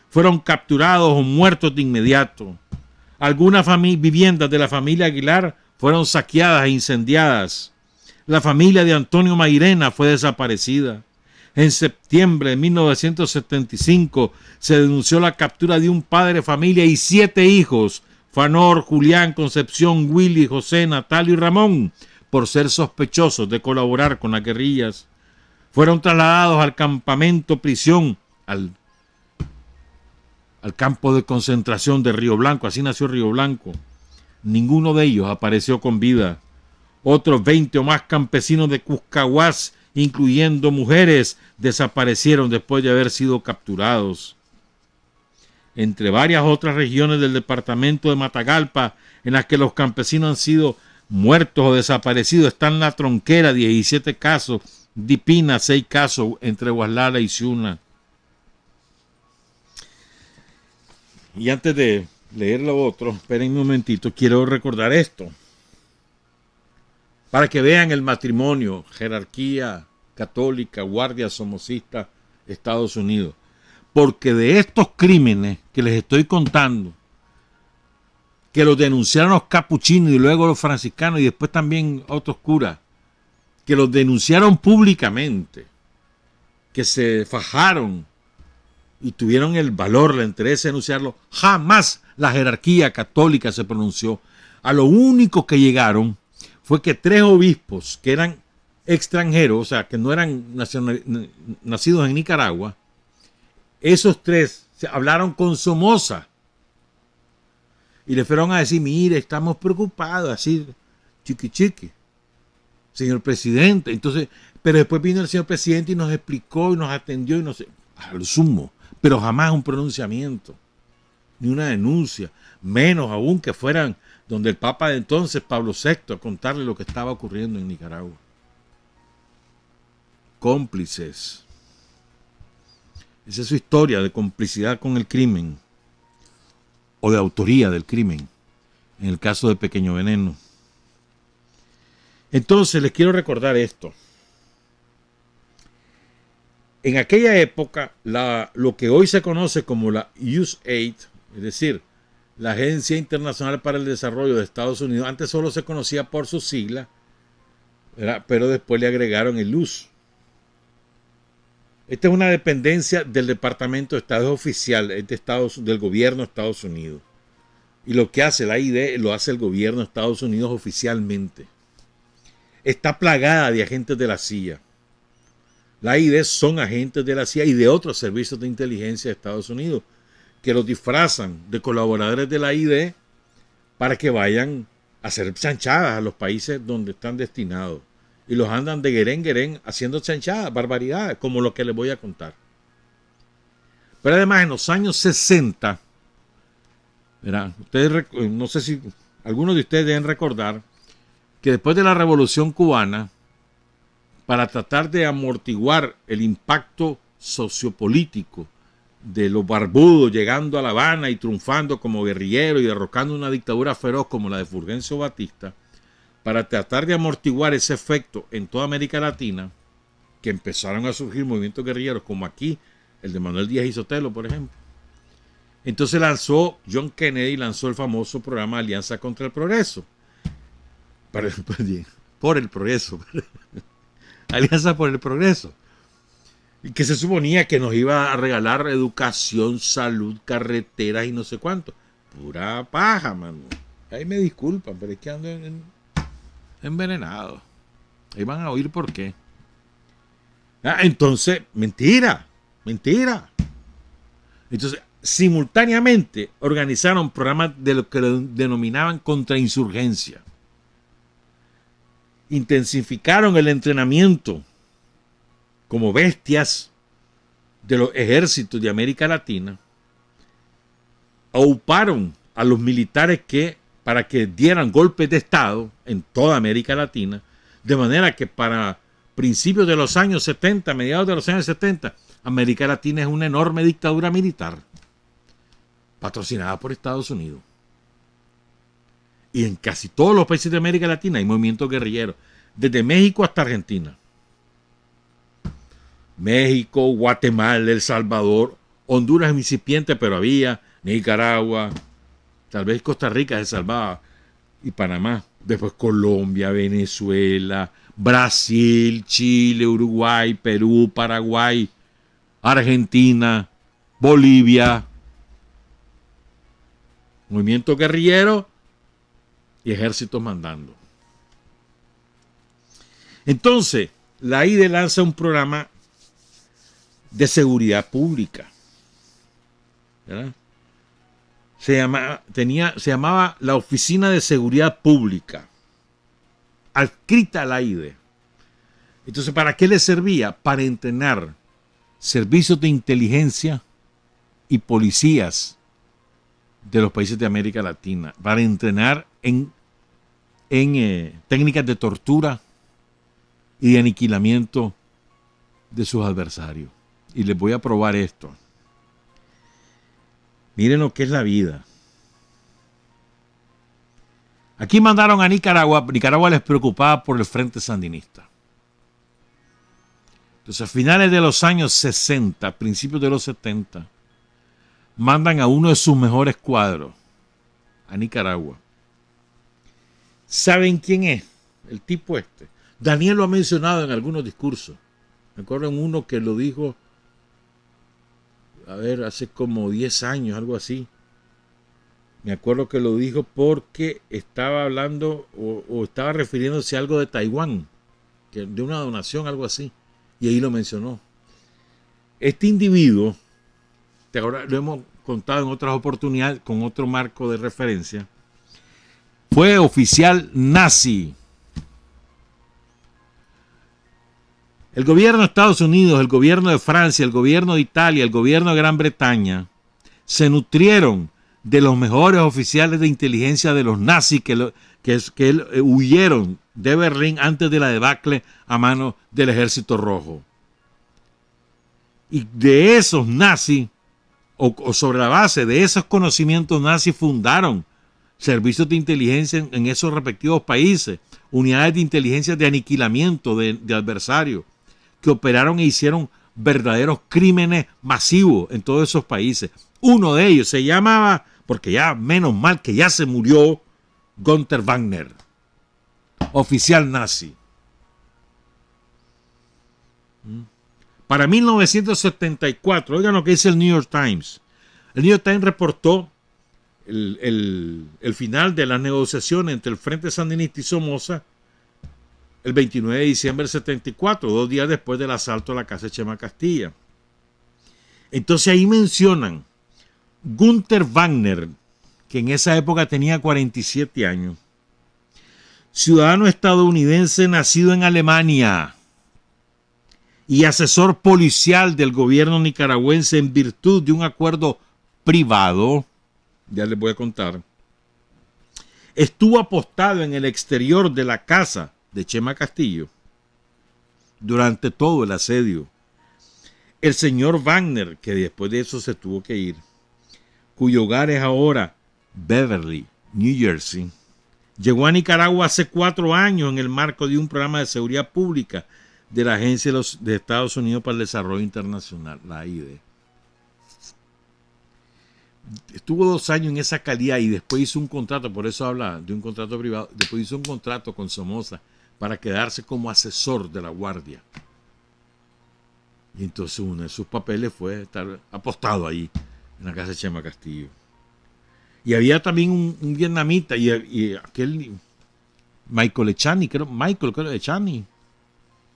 A: fueron capturados o muertos de inmediato. Algunas viviendas de la familia Aguilar fueron saqueadas e incendiadas. La familia de Antonio Mairena fue desaparecida. En septiembre de 1975 se denunció la captura de un padre de familia y 7 hijos, Fanor, Julián, Concepción, Willy, José, Natalio y Ramón, por ser sospechosos de colaborar con las guerrillas. Fueron trasladados al campamento prisión, al campo de concentración de Río Blanco. Así nació Río Blanco. Ninguno de ellos apareció con vida. Otros 20 o más campesinos de Cuscahuás, incluyendo mujeres, desaparecieron después de haber sido capturados. Entre varias otras regiones del departamento de Matagalpa, en las que los campesinos han sido muertos o desaparecidos, están La Tronquera, 17 casos, Dipina, 6 casos, entre Guaslala y Ciuna. Y antes de leer lo otro, esperen un momentito, quiero recordar esto. Para que vean el matrimonio, jerarquía católica, guardia somocista, Estados Unidos. Porque de estos crímenes que les estoy contando, que los denunciaron los capuchinos y luego los franciscanos y después también otros curas, que los denunciaron públicamente, que se fajaron y tuvieron el valor, la interés de denunciarlo, jamás la jerarquía católica se pronunció. A lo único que llegaron fue que 3 obispos que eran extranjeros, o sea, que no eran nacidos en Nicaragua, esos 3 hablaron con Somoza y le fueron a decir: mire, estamos preocupados, así, chiqui, señor presidente. Entonces, pero después vino el señor presidente y nos explicó y nos atendió y nos, al sumo, pero jamás un pronunciamiento, ni una denuncia, menos aún que fueran donde el Papa de entonces, Pablo VI, a contarle lo que estaba ocurriendo en Nicaragua. Cómplices. Esa es su historia de complicidad con el crimen o de autoría del crimen, en el caso de Pequeño Veneno. Entonces les quiero recordar esto. En aquella época, lo que hoy se conoce como la USAID, es decir, la Agencia Internacional para el Desarrollo de Estados Unidos, antes solo se conocía por su sigla, ¿verdad? Pero después le agregaron el US. Esta es una dependencia del Departamento de Estado oficial, es del gobierno de Estados Unidos. Y lo que hace la AID lo hace el gobierno de Estados Unidos oficialmente. Está plagada de agentes de la CIA. La AID son agentes de la CIA y de otros servicios de inteligencia de Estados Unidos que los disfrazan de colaboradores de la AID para que vayan a hacer chanchadas a los países donde están destinados. Y los andan de guerén guerén haciendo chanchadas, barbaridades, como lo que les voy a contar. Pero además en los años 60, ¿verdad? Ustedes, no sé si algunos de ustedes deben recordar que después de la Revolución Cubana, para tratar de amortiguar el impacto sociopolítico de los barbudos llegando a La Habana y triunfando como guerrilleros y derrocando una dictadura feroz como la de Fulgencio Batista, para tratar de amortiguar ese efecto en toda América Latina, que empezaron a surgir movimientos guerrilleros como aquí, el de Manuel Díaz y Sotelo, por ejemplo. Entonces John Kennedy lanzó el famoso programa Alianza contra el Progreso. Por el progreso. Alianza por el Progreso. Y que se suponía que nos iba a regalar educación, salud, carreteras y no sé cuánto. Pura paja, mano. Ahí me disculpan, pero es que ando envenenado. Ahí van a oír por qué. Entonces, mentira. Entonces, simultáneamente organizaron programas de lo que denominaban contrainsurgencia. Intensificaron el entrenamiento como bestias de los ejércitos de América Latina. Auparon a los militares para que dieran golpes de Estado en toda América Latina, de manera que para principios de los años 70, mediados de los años 70, América Latina es una enorme dictadura militar, patrocinada por Estados Unidos. Y en casi todos los países de América Latina hay movimientos guerrilleros, desde México hasta Argentina. México, Guatemala, El Salvador, Honduras es incipiente, pero había, Nicaragua, tal vez Costa Rica se salvaba, y Panamá. Después Colombia, Venezuela, Brasil, Chile, Uruguay, Perú, Paraguay, Argentina, Bolivia. Movimiento guerrillero y ejércitos mandando. Entonces, la AID lanza un programa de seguridad pública, ¿verdad? Se llamaba la Oficina de Seguridad Pública, adscrita a la AID. Entonces, ¿para qué le servía? Para entrenar servicios de inteligencia y policías de los países de América Latina, para entrenar en técnicas de tortura y de aniquilamiento de sus adversarios. Y les voy a probar esto. Miren lo que es la vida. Aquí mandaron a Nicaragua. Nicaragua les preocupaba por el Frente Sandinista. Entonces, a finales de los años 60, principios de los 70, mandan a uno de sus mejores cuadros a Nicaragua. ¿Saben quién es el tipo este? Daniel lo ha mencionado en algunos discursos. Me acuerdo en uno que lo dijo, hace como 10 años, algo así. Me acuerdo que lo dijo porque estaba hablando o estaba refiriéndose a algo de Taiwán, de una donación, algo así. Y ahí lo mencionó. Este individuo, ahora lo hemos contado en otras oportunidades con otro marco de referencia, fue oficial nazi. El gobierno de Estados Unidos, el gobierno de Francia, el gobierno de Italia, el gobierno de Gran Bretaña se nutrieron de los mejores oficiales de inteligencia de los nazis que huyeron de Berlín antes de la debacle a manos del Ejército Rojo. Y de esos nazis, o sobre la base de esos conocimientos nazis, fundaron servicios de inteligencia en esos respectivos países, unidades de inteligencia de aniquilamiento de adversarios, que operaron e hicieron verdaderos crímenes masivos en todos esos países. Uno de ellos se llamaba, porque ya menos mal que ya se murió, Günther Wagner, oficial nazi. Para 1974, oigan lo que dice el New York Times. El New York Times reportó el final de las negociaciones entre el Frente Sandinista y Somoza el 29 de diciembre del 74, 2 días después del asalto a la casa de Chema Castilla. Entonces ahí mencionan Günther Wagner, que en esa época tenía 47 años, ciudadano estadounidense nacido en Alemania y asesor policial del gobierno nicaragüense en virtud de un acuerdo privado, ya les voy a contar, estuvo apostado en el exterior de la casa de Chema Castillo durante todo el asedio. El señor Wagner, que después de eso se tuvo que ir, cuyo hogar es ahora Beverly, New Jersey, llegó a Nicaragua hace 4 años en el marco de un programa de seguridad pública de la Agencia de Estados Unidos para el Desarrollo Internacional, la AID. Estuvo 2 años en esa calidad y después hizo un contrato, por eso habla de un contrato privado, después hizo un contrato con Somoza para quedarse como asesor de la Guardia. Y entonces uno de sus papeles fue estar apostado ahí, en la casa de Chema Castillo. Y había también un vietnamita y aquel Michael Echani,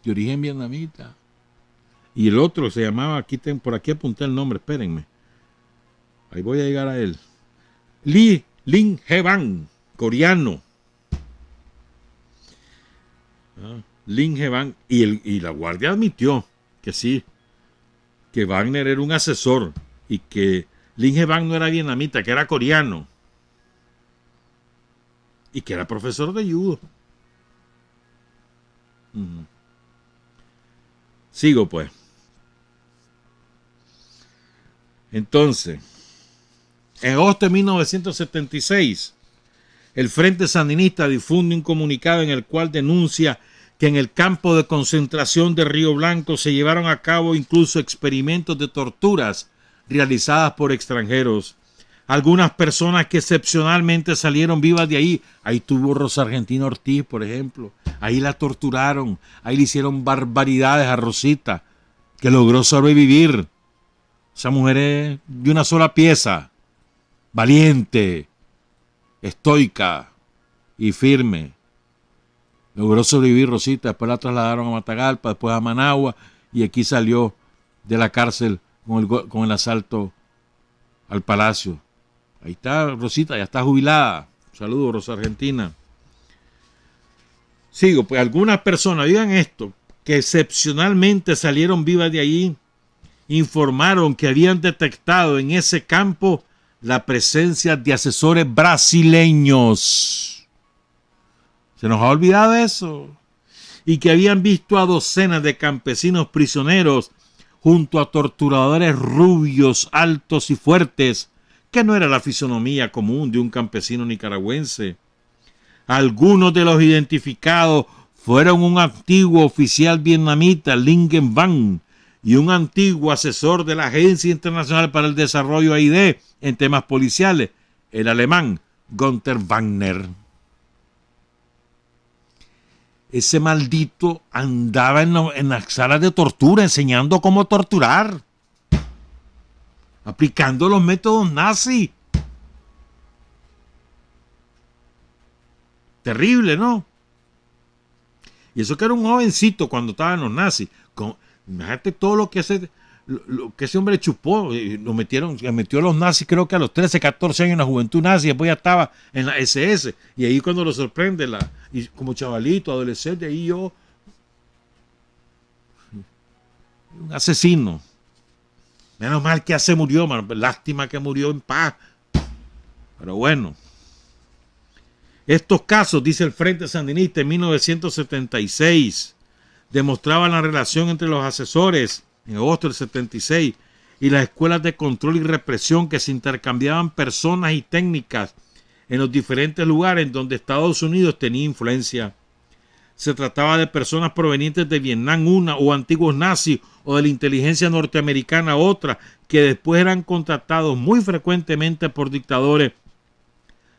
A: de origen vietnamita. Y el otro se llamaba, por aquí apunté el nombre, espérenme. Ahí voy a llegar a él. Lin He-ban, coreano. Lin He-ban. Y la Guardia admitió que sí, que Wagner era un asesor y que Lin He-ban no era vietnamita, que era coreano y que era profesor de judo. Sigo pues. Entonces, en agosto de 1976, el Frente Sandinista difunde un comunicado en el cual denuncia que en el campo de concentración de Río Blanco se llevaron a cabo incluso experimentos de torturas realizadas por extranjeros. Algunas personas que excepcionalmente salieron vivas de ahí. Ahí tuvo Rosa Argentina Ortiz, por ejemplo. Ahí la torturaron. Ahí le hicieron barbaridades a Rosita, que logró sobrevivir. Esa mujer es de una sola pieza. Valiente, estoica y firme. Logró sobrevivir Rosita, después la trasladaron a Matagalpa, después a Managua, y aquí salió de la cárcel con el asalto al palacio. Ahí está Rosita, ya está jubilada. Saludos, Rosa Argentina. Sigo, pues algunas personas, digan esto, que excepcionalmente salieron vivas de allí, informaron que habían detectado en ese campo la presencia de asesores brasileños. Se nos ha olvidado eso. Y que habían visto a docenas de campesinos prisioneros junto a torturadores rubios, altos y fuertes, que no era la fisonomía común de un campesino nicaragüense. Algunos de los identificados fueron un antiguo oficial vietnamita, Lingen Van, y un antiguo asesor de la Agencia Internacional para el Desarrollo AID en temas policiales, el alemán Günther Wagner. Ese maldito andaba en las salas de tortura enseñando cómo torturar, aplicando los métodos nazis. Terrible, ¿no? Y eso que era un jovencito cuando estaba en los nazis. Imagínate todo lo que ese hombre chupó. Metió a los nazis, creo que a los 13, 14 años en la juventud nazi, después ya estaba en la SS. Y ahí cuando lo sorprende, y como chavalito, adolescente, ahí yo, un asesino. Menos mal que ya se murió, mano. Lástima que murió en paz. Pero bueno. Estos casos, dice el Frente Sandinista en 1976, demostraban la relación entre los asesores en agosto del 76 y las escuelas de control y represión, que se intercambiaban personas y técnicas en los diferentes lugares en donde Estados Unidos tenía influencia. Se trataba de personas provenientes de Vietnam, una o antiguos nazis, o de la inteligencia norteamericana, otra, que después eran contratados muy frecuentemente por dictadores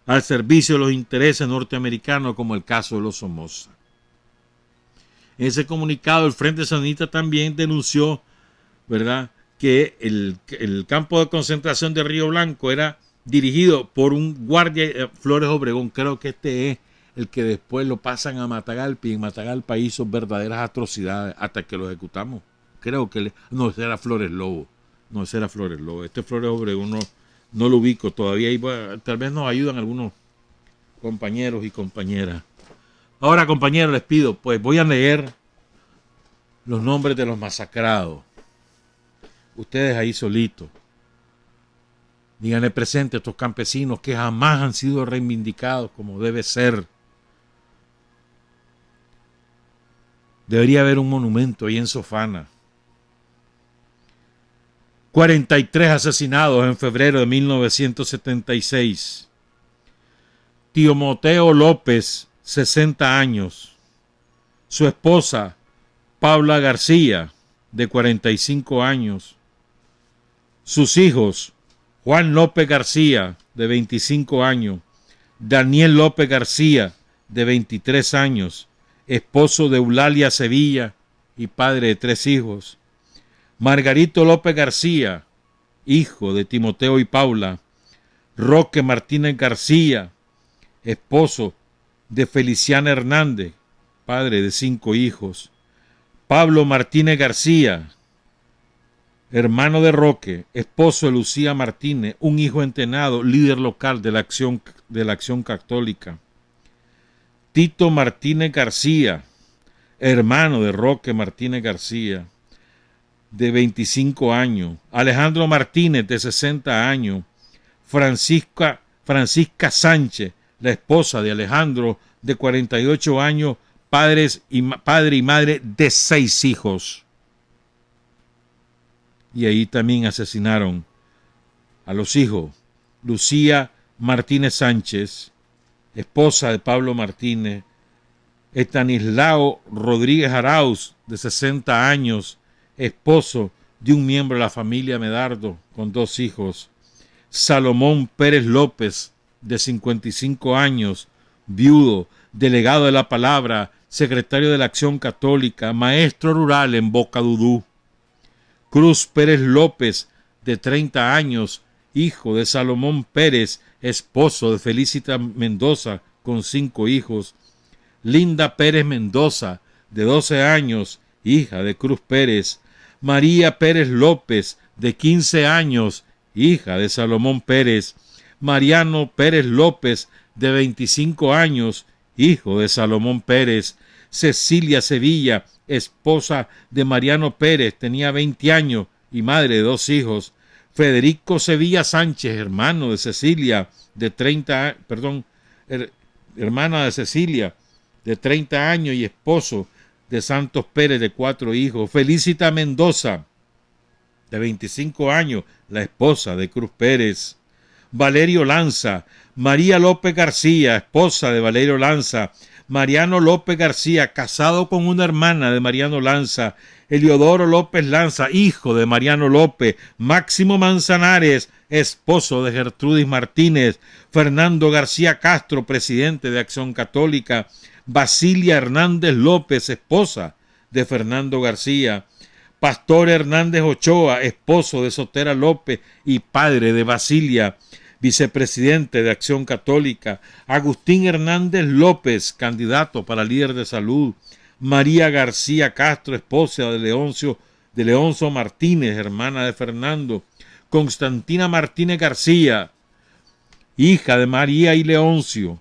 A: al servicio de los intereses norteamericanos, como el caso de los Somoza. En ese comunicado, el Frente Sandinista también denunció, ¿verdad?, que el campo de concentración de Río Blanco era dirigido por un guardia, Flores Obregón. Creo que este es el que después lo pasan a Matagalpa, y en Matagalpa hizo verdaderas atrocidades hasta que lo ejecutamos. Creo que no, ese era Flores Lobo. No, ese era Flores Lobo. Este Flores Obregón no lo ubico todavía. Tal vez nos ayudan algunos compañeros y compañeras. Ahora, compañeros, les pido, pues voy a leer los nombres de los masacrados. Ustedes ahí solitos. Díganle presente a estos campesinos que jamás han sido reivindicados como debe ser. Debería haber un monumento ahí en Sofana. 43 asesinados en febrero de 1976. Timoteo López, 60 años. Su esposa, Paula García, de 45 años. Sus hijos, Juan López García, de 25 años. Daniel López García, de 23 años. Esposo de Eulalia Sevilla y padre de 3 hijos. Margarito López García, hijo de Timoteo y Paula. Roque Martínez García, esposo de Feliciana Hernández, padre de 5 hijos. Pablo Martínez García, hermano de Roque, esposo de Lucía Martínez, un hijo entrenado, líder local de la Acción Católica. Tito Martínez García, hermano de Roque Martínez García, de 25 años. Alejandro Martínez, de 60 años. Francisca Sánchez, la esposa de Alejandro, de 48 años, padre y madre de 6 hijos. Y ahí también asesinaron a los hijos. Lucía Martínez Sánchez, esposa de Pablo Martínez. Estanislao Rodríguez Arauz, de 60 años, esposo de un miembro de la familia Medardo, con 2 hijos. Salomón Pérez López, de 55 años, viudo, delegado de la palabra, secretario de la Acción Católica, maestro rural en Bocadudú. Cruz Pérez López, de 30 años, hijo de Salomón Pérez, esposo de Felicita Mendoza, con 5 hijos. Linda Pérez Mendoza, de 12 años, hija de Cruz Pérez. María Pérez López, de 15 años, hija de Salomón Pérez. Mariano Pérez López, de 25 años, hijo de Salomón Pérez. Cecilia Sevilla, esposa de Mariano Pérez, tenía 20 años y madre de 2 hijos. Federico Sevilla Sánchez, hermano de Cecilia, hermana de Cecilia, de 30 años y esposo de Santos Pérez, de 4 hijos. Felicita Mendoza, de 25 años, la esposa de Cruz Pérez. Valerio Lanza, María López García, esposa de Valerio Lanza. Mariano López García, casado con una hermana de Mariano Lanza. Eliodoro López Lanza, hijo de Mariano López. Máximo Manzanares, esposo de Gertrudis Martínez. Fernando García Castro, presidente de Acción Católica. Basilia Hernández López, esposa de Fernando García. Pastor Hernández Ochoa, esposo de Sotera López y padre de Basilia, vicepresidente de Acción Católica. Agustín Hernández López, candidato para líder de salud. María García Castro, esposa de Leoncio Martínez, hermana de Fernando. Constantina Martínez García, hija de María y Leoncio.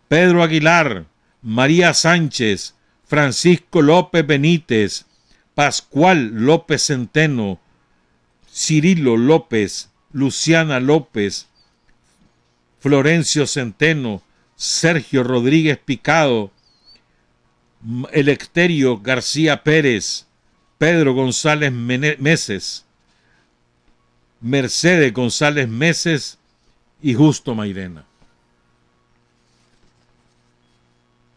A: Pedro Aguilar, María Sánchez, Francisco López Benítez, Pascual López Centeno, Cirilo López, Luciana López, Florencio Centeno, Sergio Rodríguez Picado, Electerio García Pérez, Pedro González Meses, Mercedes González Meses y Justo Mairena.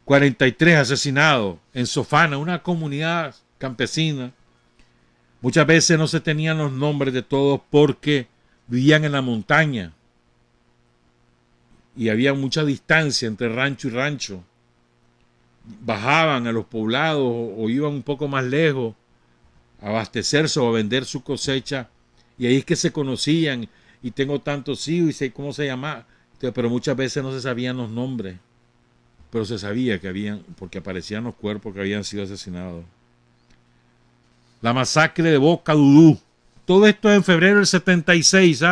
A: 43 asesinados en Sofana, una comunidad campesina. Muchas veces no se tenían los nombres de todos porque vivían en la montaña y había mucha distancia entre rancho y rancho. Bajaban a los poblados o iban un poco más lejos a abastecerse o a vender su cosecha, y ahí es que se conocían. Y tengo tantos hijos y sé cómo se llama, pero muchas veces no se sabían los nombres. pero se sabía que habían, porque aparecían los cuerpos que habían sido asesinados. La masacre de Boca Dudú. Todo esto en febrero del 76,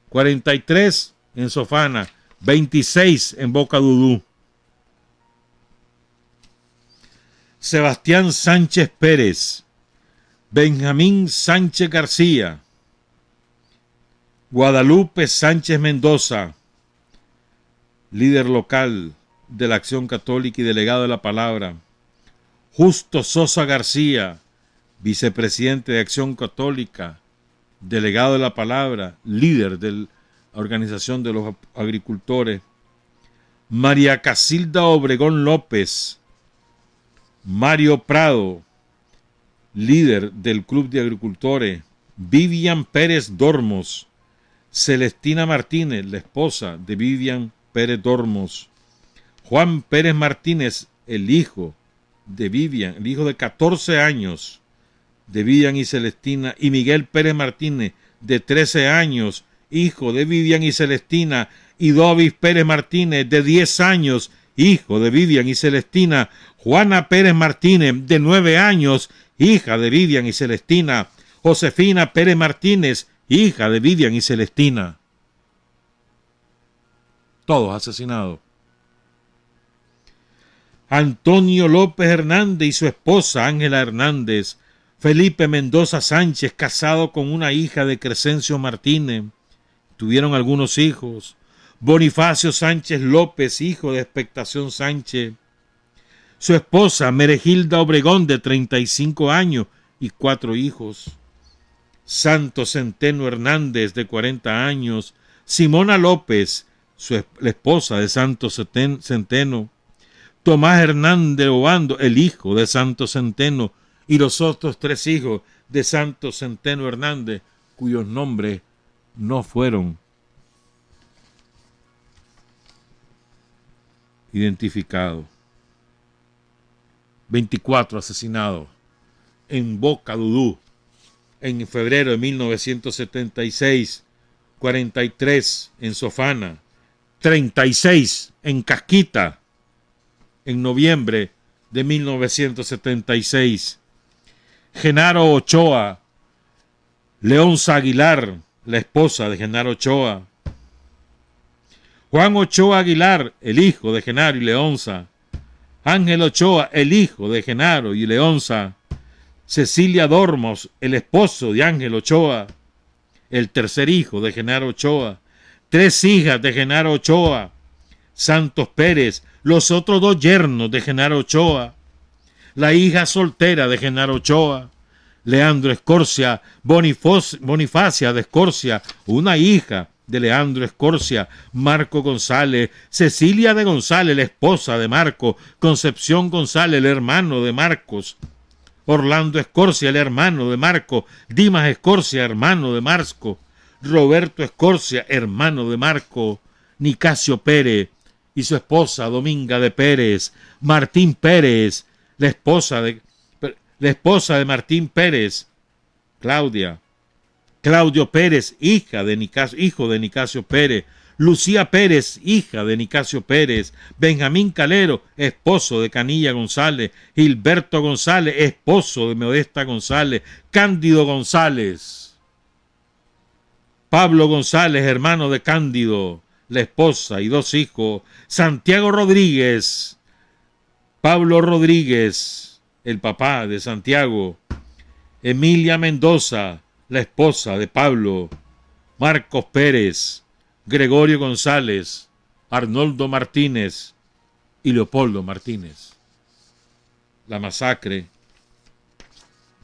A: 43 en Sofana, 26 en Boca Dudú. Sebastián Sánchez Pérez, Benjamín Sánchez García, Guadalupe Sánchez Mendoza, líder local de la Acción Católica y delegado de la Palabra. Justo Sosa García, vicepresidente de Acción Católica, delegado de la Palabra, líder de la Organización de los Agricultores. María Casilda Obregón López, Mario Prado, líder del Club de Agricultores. Vivian Pérez Dormos, Celestina Martínez, la esposa de Vivian Pérez Dormos. Juan Pérez Martínez, el hijo de Vivian, el hijo de 14 años de Vivian y Celestina, y Miguel Pérez Martínez, de 13 años, hijo de Vivian y Celestina, y Dovis Pérez Martínez, de 10 años, hijo de Vivian y Celestina. Juana Pérez Martínez, de 9 años, hija de Vivian y Celestina. Josefina Pérez Martínez, hija de Vivian y Celestina. Todos asesinados. Antonio López Hernández y su esposa Ángela Hernández. Felipe Mendoza Sánchez, casado con una hija de Crescencio Martínez. Tuvieron algunos hijos. Bonifacio Sánchez López, hijo de Expectación Sánchez. Su esposa Meregilda Obregón, de 35 años y 4 hijos. Santo Centeno Hernández, de 40 años. Simona López, la esposa de Santo Centeno. Tomás Hernández Obando, el hijo de Santo Centeno, y los otros 3 hijos de Santo Centeno Hernández, cuyos nombres no fueron identificados. 24 asesinados en Boca Dudú en febrero de 1976, 43 en Sofana, 36 en Casquita en noviembre de 1976. Genaro Ochoa, Leonza Aguilar, la esposa de Genaro Ochoa. Juan Ochoa Aguilar, el hijo de Genaro y Leonza. Ángel Ochoa, el hijo de Genaro y Leonza. Cecilia Dormos, el esposo de Ángel Ochoa, el tercer hijo de Genaro Ochoa. 3 hijas de Genaro Ochoa. Santos Pérez, los otros 2 yernos de Genaro Ochoa. La hija soltera de Genaro Ochoa. Leandro Escorcia, Bonifacia de Escorcia, una hija de Leandro Escorcia. Marco González, Cecilia de González, la esposa de Marco. Concepción González, el hermano de Marcos. Orlando Escorcia, el hermano de Marco. Dimas Escorcia, hermano de Marco. Roberto Escorcia, hermano de Marco. Nicasio Pérez y su esposa Dominga de Pérez. Martín Pérez, la esposa de Martín Pérez, Claudia. Claudio Pérez, hijo de Nicasio Pérez. Lucía Pérez, hija de Nicasio Pérez. Benjamín Calero, esposo de Canilla González. Gilberto González, esposo de Modesta González. Cándido González. Pablo González, hermano de Cándido, la esposa y 2 hijos. Santiago Rodríguez. Pablo Rodríguez, el papá de Santiago. Emilia Mendoza, la esposa de Pablo. Marcos Pérez. Gregorio González, Arnoldo Martínez y Leopoldo Martínez. La masacre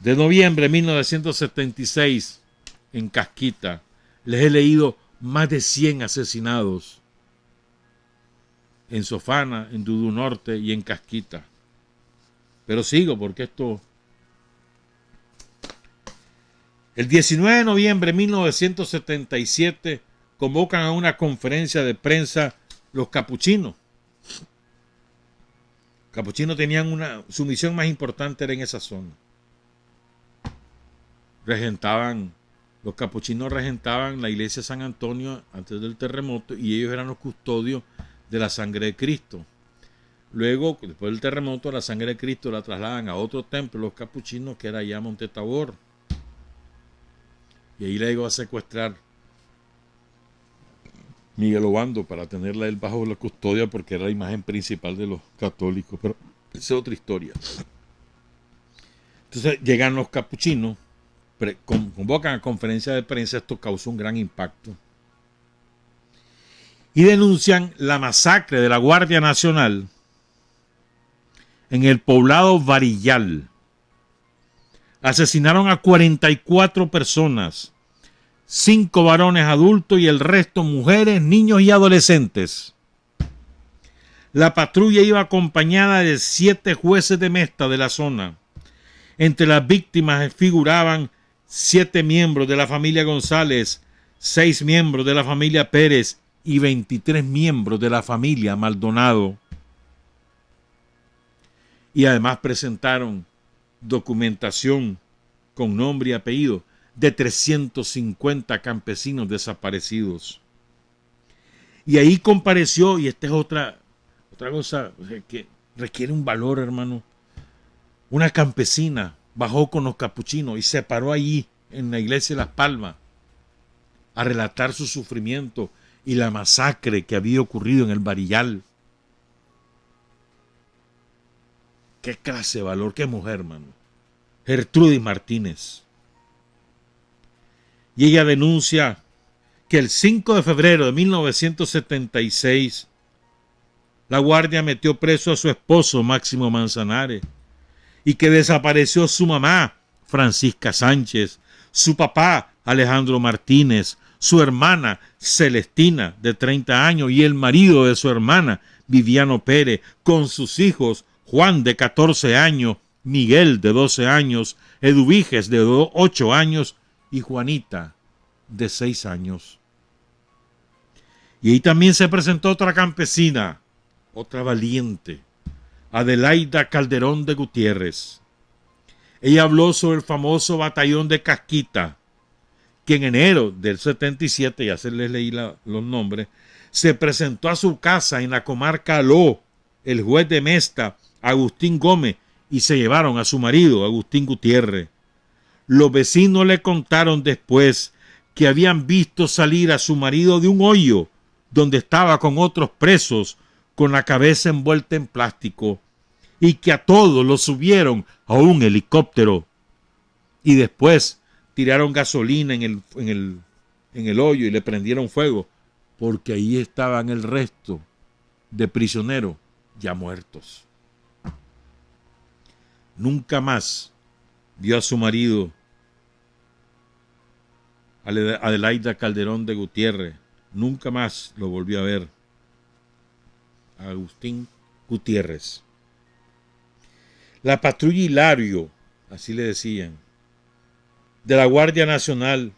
A: de noviembre de 1976 en Casquita. Les he leído más de 100 asesinados en Sofana, en Dudú Norte y en Casquita. Pero sigo porque esto... El 19 de noviembre de 1977 convocan a una conferencia de prensa los capuchinos. Capuchinos tenían su misión más importante era en esa zona. Los capuchinos regentaban la iglesia de San Antonio antes del terremoto y ellos eran los custodios de la sangre de Cristo. Luego, después del terremoto, la sangre de Cristo la trasladan a otro templo, los capuchinos, que era allá Monte Tabor. Y ahí la llegó a secuestrar Miguel Obando para tenerla él bajo la custodia, porque era la imagen principal de los católicos. Pero esa es otra historia. Entonces llegan los capuchinos, convocan a conferencia de prensa. Esto causó un gran impacto. Y denuncian la masacre de la Guardia Nacional en el poblado Varillal. Asesinaron a 44 personas, 5 varones adultos y el resto mujeres, niños y adolescentes. La patrulla iba acompañada de 7 jueces de Mesta de la zona. Entre las víctimas figuraban 7 miembros de la familia González, 6 miembros de la familia Pérez y 23 miembros de la familia Maldonado. Y además presentaron documentación con nombre y apellido de 350 campesinos desaparecidos. Y ahí compareció, y esta es otra cosa que requiere un valor, hermano. Una campesina bajó con los capuchinos y se paró allí en la iglesia de Las Palmas a relatar su sufrimiento y la masacre que había ocurrido en el Varillal. Qué clase de valor, qué mujer, hermano. Gertrudis Martínez. Y ella denuncia que el 5 de febrero de 1976 la Guardia metió preso a su esposo Máximo Manzanares y que desapareció su mamá Francisca Sánchez, su papá Alejandro Martínez, su hermana Celestina de 30 años y el marido de su hermana Viviano Pérez, con sus hijos Juan de 14 años, Miguel de 12 años, Eduviges de 8 años y Juanita de 6 años. Y ahí también se presentó otra campesina, otra valiente, Adelaida Calderón de Gutiérrez. Ella habló sobre el famoso batallón de Casquita, que en enero del 77, ya se les leí los nombres, se presentó a su casa en la comarca Aló, el juez de Mesta, Agustín Gómez, y se llevaron a su marido, Agustín Gutiérrez. Los vecinos le contaron después que habían visto salir a su marido de un hoyo donde estaba con otros presos con la cabeza envuelta en plástico y que a todos los subieron a un helicóptero y después tiraron gasolina en el hoyo y le prendieron fuego porque ahí estaban el resto de prisioneros ya muertos. Nunca más vio a su marido, Adelaida Calderón de Gutiérrez, nunca más lo volvió a ver. Agustín Gutiérrez. La patrulla Hilario, así le decían, de la Guardia Nacional,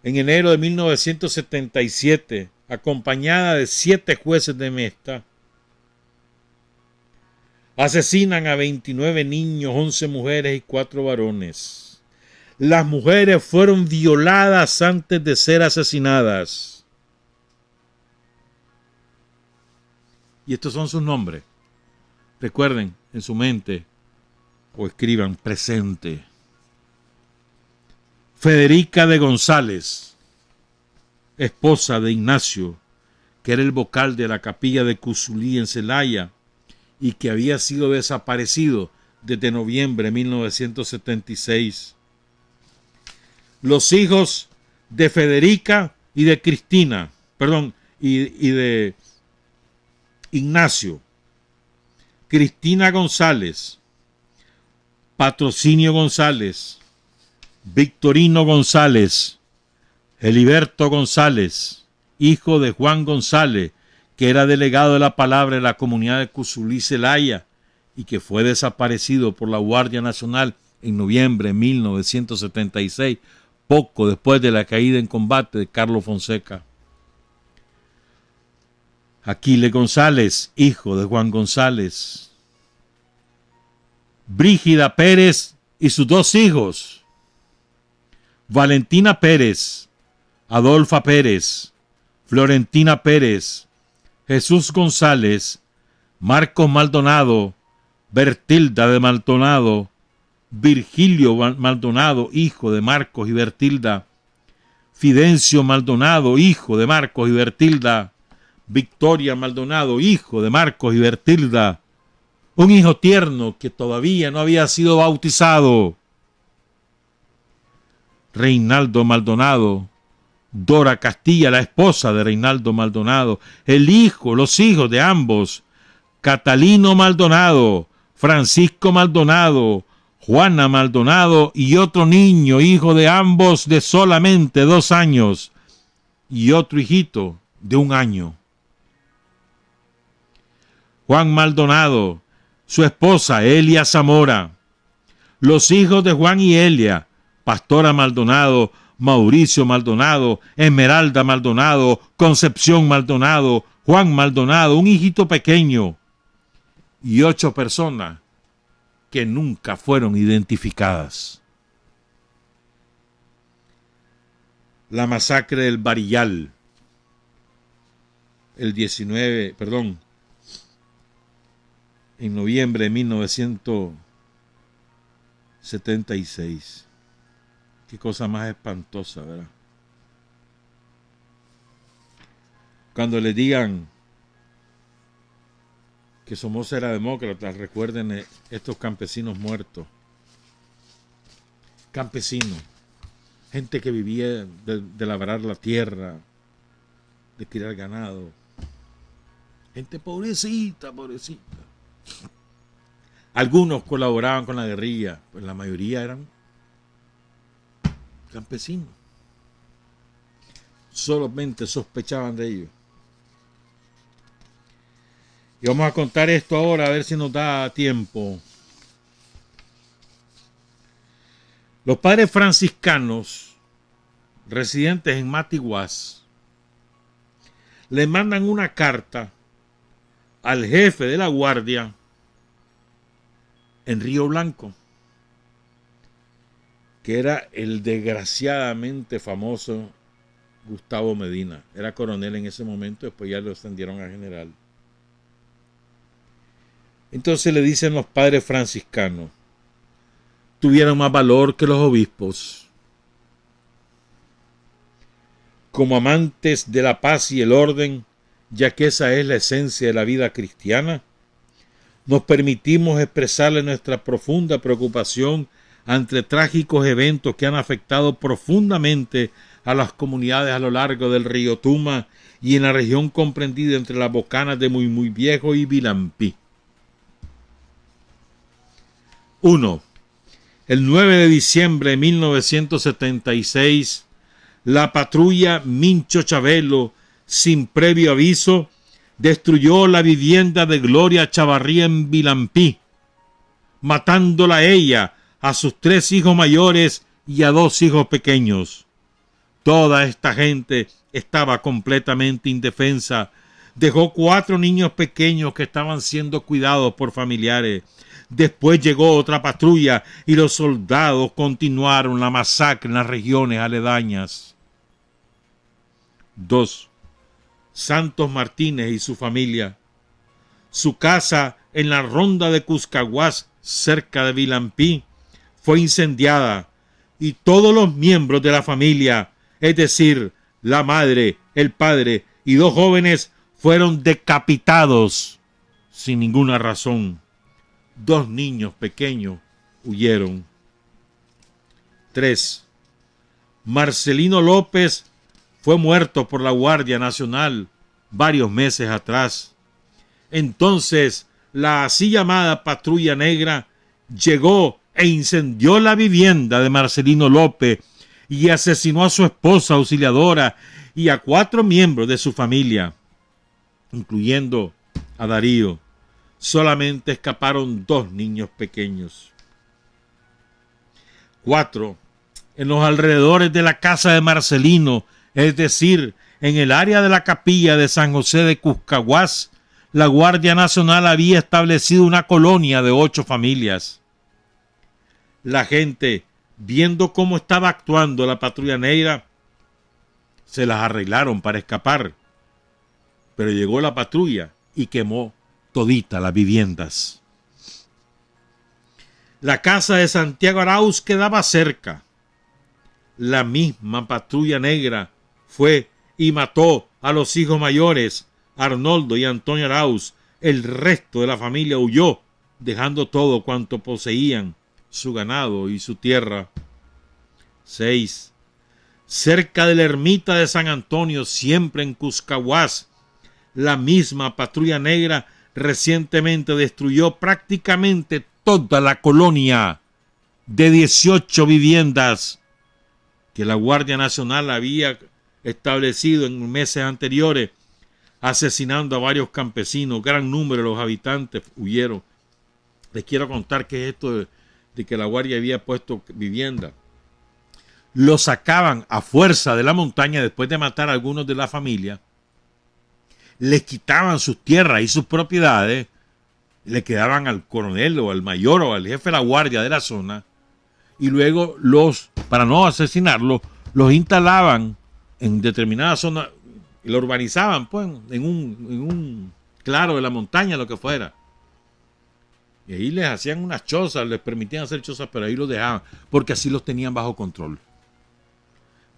A: en enero de 1977, acompañada de 7 jueces de Mesta, asesinan a 29 niños, 11 mujeres y 4 varones. Las mujeres fueron violadas antes de ser asesinadas. Y estos son sus nombres. Recuerden en su mente o escriban presente. Federica de González, esposa de Ignacio, que era el vocal de la capilla de Cusulí en Celaya y que había sido desaparecido desde noviembre de 1976. Los hijos de Federica y de Cristina, y de Ignacio, Cristina González, Patrocinio González, Victorino González, Heliberto González, hijo de Juan González, que era delegado de la palabra de la comunidad de Cusulí Celaya y que fue desaparecido por la Guardia Nacional en noviembre de 1976, poco después de la caída en combate de Carlos Fonseca. Aquiles González, hijo de Juan González. Brígida Pérez y sus 2 hijos. Valentina Pérez, Adolfa Pérez, Florentina Pérez, Jesús González, Marcos Maldonado, Bertilda de Maldonado, Virgilio Maldonado, hijo de Marcos y Bertilda, Fidencio Maldonado, hijo de Marcos y Bertilda, Victoria Maldonado, hijo de Marcos y Bertilda, un hijo tierno que todavía no había sido bautizado, Reinaldo Maldonado, Dora Castilla, la esposa de Reinaldo Maldonado, los hijos de ambos, Catalino Maldonado, Francisco Maldonado, Juana Maldonado y otro niño, hijo de ambos de solamente 2 años, y otro hijito de 1 año. Juan Maldonado, su esposa Elia Zamora, los hijos de Juan y Elia, Pastora Maldonado, Mauricio Maldonado, Esmeralda Maldonado, Concepción Maldonado, Juan Maldonado, un hijito pequeño, y 8 personas que nunca fueron identificadas. La masacre del Barillal, en noviembre de 1976. Qué cosa más espantosa, ¿verdad? Cuando les digan que Somoza era demócrata, recuerden estos campesinos muertos. Campesinos, gente que vivía de labrar la tierra, de criar ganado. Gente pobrecita. Algunos colaboraban con la guerrilla, pues la mayoría eran campesinos. Solamente sospechaban de ellos. Y vamos a contar esto ahora, a ver si nos da tiempo. Los padres franciscanos, residentes en Matiguás, le mandan una carta al jefe de la guardia en Río Blanco, que era el desgraciadamente famoso Gustavo Medina. Era coronel en ese momento, después ya lo ascendieron a general. Entonces le dicen los padres franciscanos, tuvieron más valor que los obispos. Como amantes de la paz y el orden, ya que esa es la esencia de la vida cristiana, nos permitimos expresarle nuestra profunda preocupación ante trágicos eventos que han afectado profundamente a las comunidades a lo largo del río Tuma y en la región comprendida entre las bocanas de Muy Viejo y Vilampí. 1. El 9 de diciembre de 1976, la patrulla Mincho Chabelo, sin previo aviso, destruyó la vivienda de Gloria Chavarría en Vilampí, matándola a ella, a sus 3 hijos mayores y a 2 hijos pequeños. Toda esta gente estaba completamente indefensa. Dejó 4 niños pequeños que estaban siendo cuidados por familiares. Después llegó otra patrulla y los soldados continuaron la masacre en las regiones aledañas. 2. Santos Martínez y su familia. Su casa en la ronda de Cuscaguás, cerca de Vilampí, fue incendiada y todos los miembros de la familia, es decir, la madre, el padre y 2 jóvenes, fueron decapitados sin ninguna razón. 2 niños pequeños huyeron. 3. Marcelino López fue muerto por la Guardia Nacional varios meses atrás. Entonces, la así llamada Patrulla Negra llegó e incendió la vivienda de Marcelino López y asesinó a su esposa auxiliadora y a 4 miembros de su familia, incluyendo a Darío. Solamente escaparon 2 niños pequeños. 4. En los alrededores de la casa de Marcelino, es decir, en el área de la capilla de San José de Cuscaguás, la Guardia Nacional había establecido una colonia de 8 familias. La gente, viendo cómo estaba actuando la Patrulla Negra, se las arreglaron para escapar, pero llegó la patrulla y quemó todita las viviendas. La casa de Santiago Arauz quedaba cerca. La misma patrulla negra fue y mató a los hijos mayores, Arnoldo y Antonio Arauz. El resto de la familia huyó, dejando todo cuanto poseían, su ganado y su tierra. 6. Cerca de la ermita de San Antonio, siempre en Cuscahuás, la misma patrulla negra recientemente destruyó prácticamente toda la colonia de 18 viviendas que la Guardia Nacional había establecido en meses anteriores, asesinando a varios campesinos. Gran número de los habitantes huyeron. Les quiero contar qué es esto de que la Guardia había puesto vivienda. Los sacaban a fuerza de la montaña después de matar a algunos de la familia. Les quitaban sus tierras y sus propiedades. Le quedaban al coronel o al mayor o al jefe de la guardia de la zona. Y luego para no asesinarlos, los instalaban en determinadas zonas y lo urbanizaban pues, en un claro de la montaña, lo que fuera. Y ahí les hacían unas chozas, les permitían hacer chozas, pero ahí los dejaban, porque así los tenían bajo control.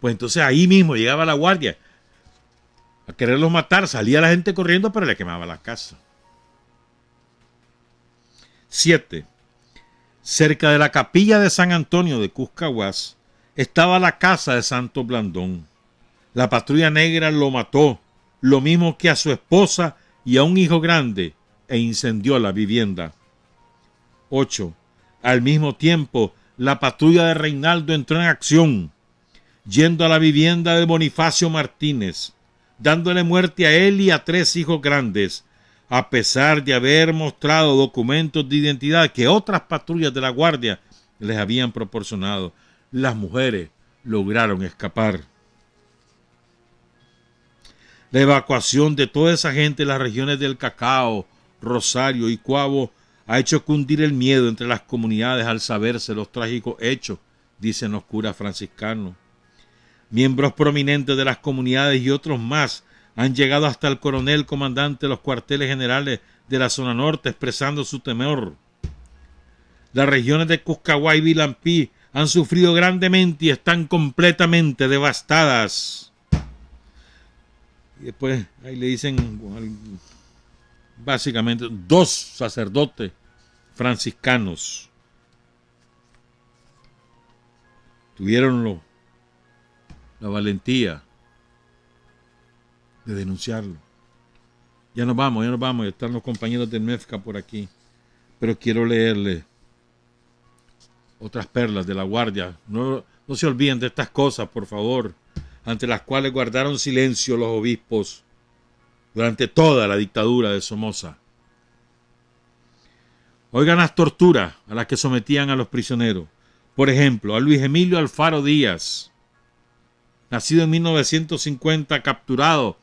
A: Pues entonces ahí mismo llegaba la guardia a quererlos matar, salía la gente corriendo, pero le quemaba la casa. 7. Cerca de la capilla de San Antonio de Cuscahuás estaba la casa de Santo Blandón. La patrulla negra lo mató, lo mismo que a su esposa y a un hijo grande, e incendió la vivienda. 8. Al mismo tiempo, la patrulla de Reinaldo entró en acción, yendo a la vivienda de Bonifacio Martínez, dándole muerte a él y a 3 hijos grandes, a pesar de haber mostrado documentos de identidad que otras patrullas de la guardia les habían proporcionado. Las mujeres lograron escapar. La evacuación de toda esa gente en las regiones del Cacao, Rosario y Coabo ha hecho cundir el miedo entre las comunidades al saberse los trágicos hechos, dicen los curas franciscanos. Miembros prominentes de las comunidades y otros más han llegado hasta el coronel comandante de los cuarteles generales de la zona norte expresando su temor. Las regiones de Cuscahuá y Vilampí han sufrido grandemente y están completamente devastadas. Y después ahí le dicen básicamente 2 sacerdotes franciscanos tuvieron la valentía de denunciarlo. Ya nos vamos, ya están los compañeros del MEFCA por aquí, pero quiero leerle otras perlas de la guardia. No se olviden de estas cosas, por favor, ante las cuales guardaron silencio los obispos durante toda la dictadura de Somoza. Oigan las torturas a las que sometían a los prisioneros. Por ejemplo, a Luis Emilio Alfaro Díaz, nacido en 1950, capturado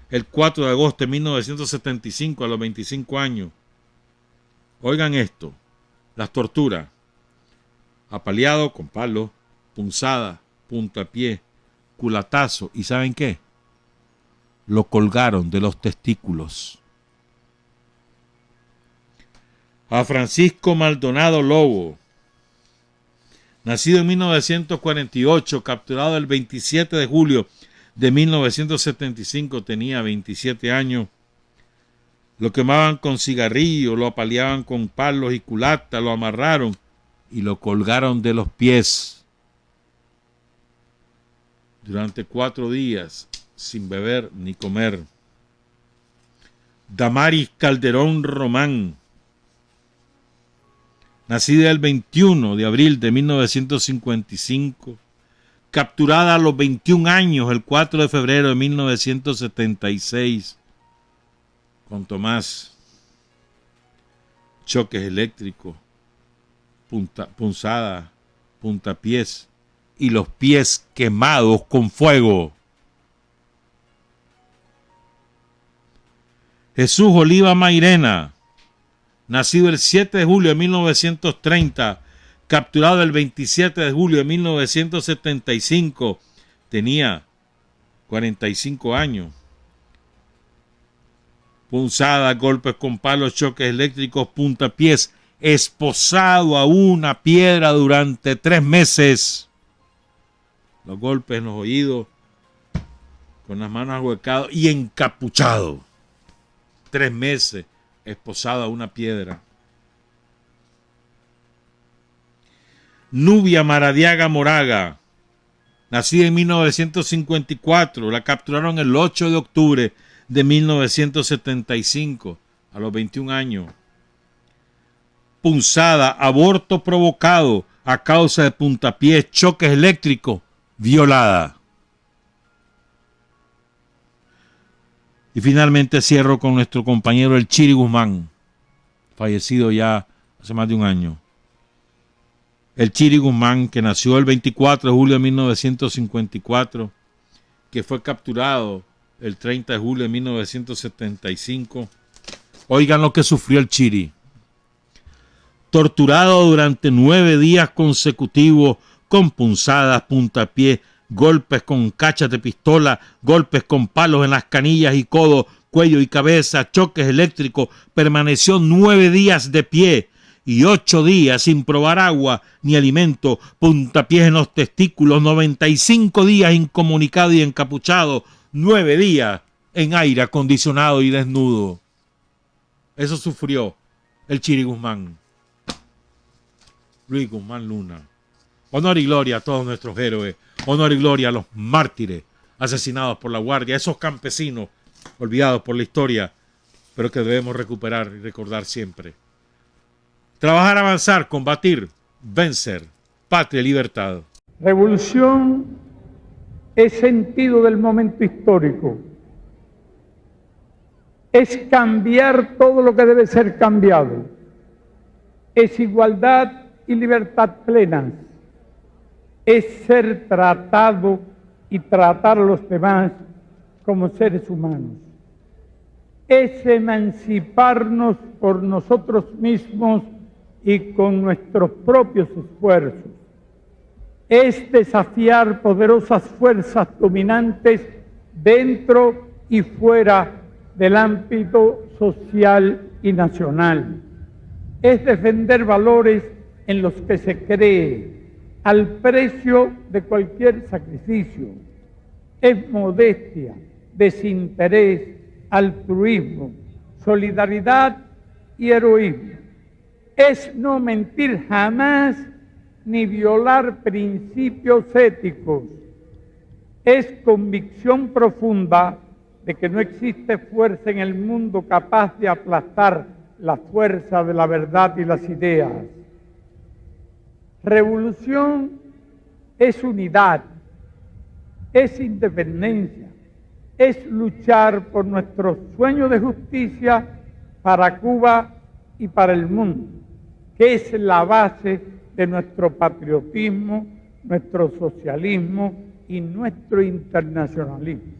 A: el 4 de agosto de 1975 a los 25 años. Oigan esto, las torturas: apaleado con palo, punzada, puntapié, culatazo, y ¿saben qué? Lo colgaron de los testículos. A Francisco Maldonado Lobo, nacido en 1948, capturado el 27 de julio de 1975, tenía 27 años. Lo quemaban con cigarrillo, lo apaleaban con palos y culata, lo amarraron y lo colgaron de los pies durante 4 días sin beber ni comer. Damaris Calderón Román, nacida el 21 de abril de 1955, capturada a los 21 años el 4 de febrero de 1976, con Tomás, choques eléctricos, punzada, puntapiés y los pies quemados con fuego. Jesús Oliva Mairena, nacido el 7 de julio de 1930, capturado el 27 de julio de 1975, tenía 45 años. punzadas, golpes con palos, choques eléctricos, puntapiés, esposado a una piedra durante 3 meses. Los golpes en los oídos, con las manos ahuecadas y encapuchado. 3 meses esposado a una piedra. Nubia Maradiaga Moraga, nacida en 1954, la capturaron el 8 de octubre de 1975, a los 21 años. Punzada, aborto provocado a causa de puntapiés, choques eléctricos, violada. Y finalmente cierro con nuestro compañero el Chiri Guzmán, fallecido ya hace más de un año. El Chiri Guzmán, que nació el 24 de julio de 1954, que fue capturado el 30 de julio de 1975. Oigan lo que sufrió el Chiri. Torturado durante 9 días consecutivos con punzadas, puntapiés, golpes con cachas de pistola, golpes con palos en las canillas y codos, cuello y cabeza, choques eléctricos, permaneció 9 días de pie y 8 días sin probar agua ni alimento, puntapiés en los testículos, 95 días incomunicado y encapuchado, 9 días en aire acondicionado y desnudo. Eso sufrió el Chiri Guzmán. Luis Guzmán Luna. Honor y gloria a todos nuestros héroes. Honor y gloria a los mártires asesinados por la Guardia, esos campesinos olvidados por la historia, pero que debemos recuperar y recordar siempre. Trabajar, avanzar, combatir, vencer. Patria y libertad.
E: Revolución es sentido del momento histórico. Es cambiar todo lo que debe ser cambiado. Es igualdad y libertad plenas. Es ser tratado y tratar a los demás como seres humanos. Es emanciparnos por nosotros mismos y con nuestros propios esfuerzos. Es desafiar poderosas fuerzas dominantes dentro y fuera del ámbito social y nacional. Es defender valores en los que se cree, al precio de cualquier sacrificio. Es modestia, desinterés, altruismo, solidaridad y heroísmo. Es no mentir jamás ni violar principios éticos. Es convicción profunda de que no existe fuerza en el mundo capaz de aplastar la fuerza de la verdad y las ideas. Revolución es unidad, es independencia, es luchar por nuestro sueño de justicia para Cuba y para el mundo, que es la base de nuestro patriotismo, nuestro socialismo y nuestro internacionalismo.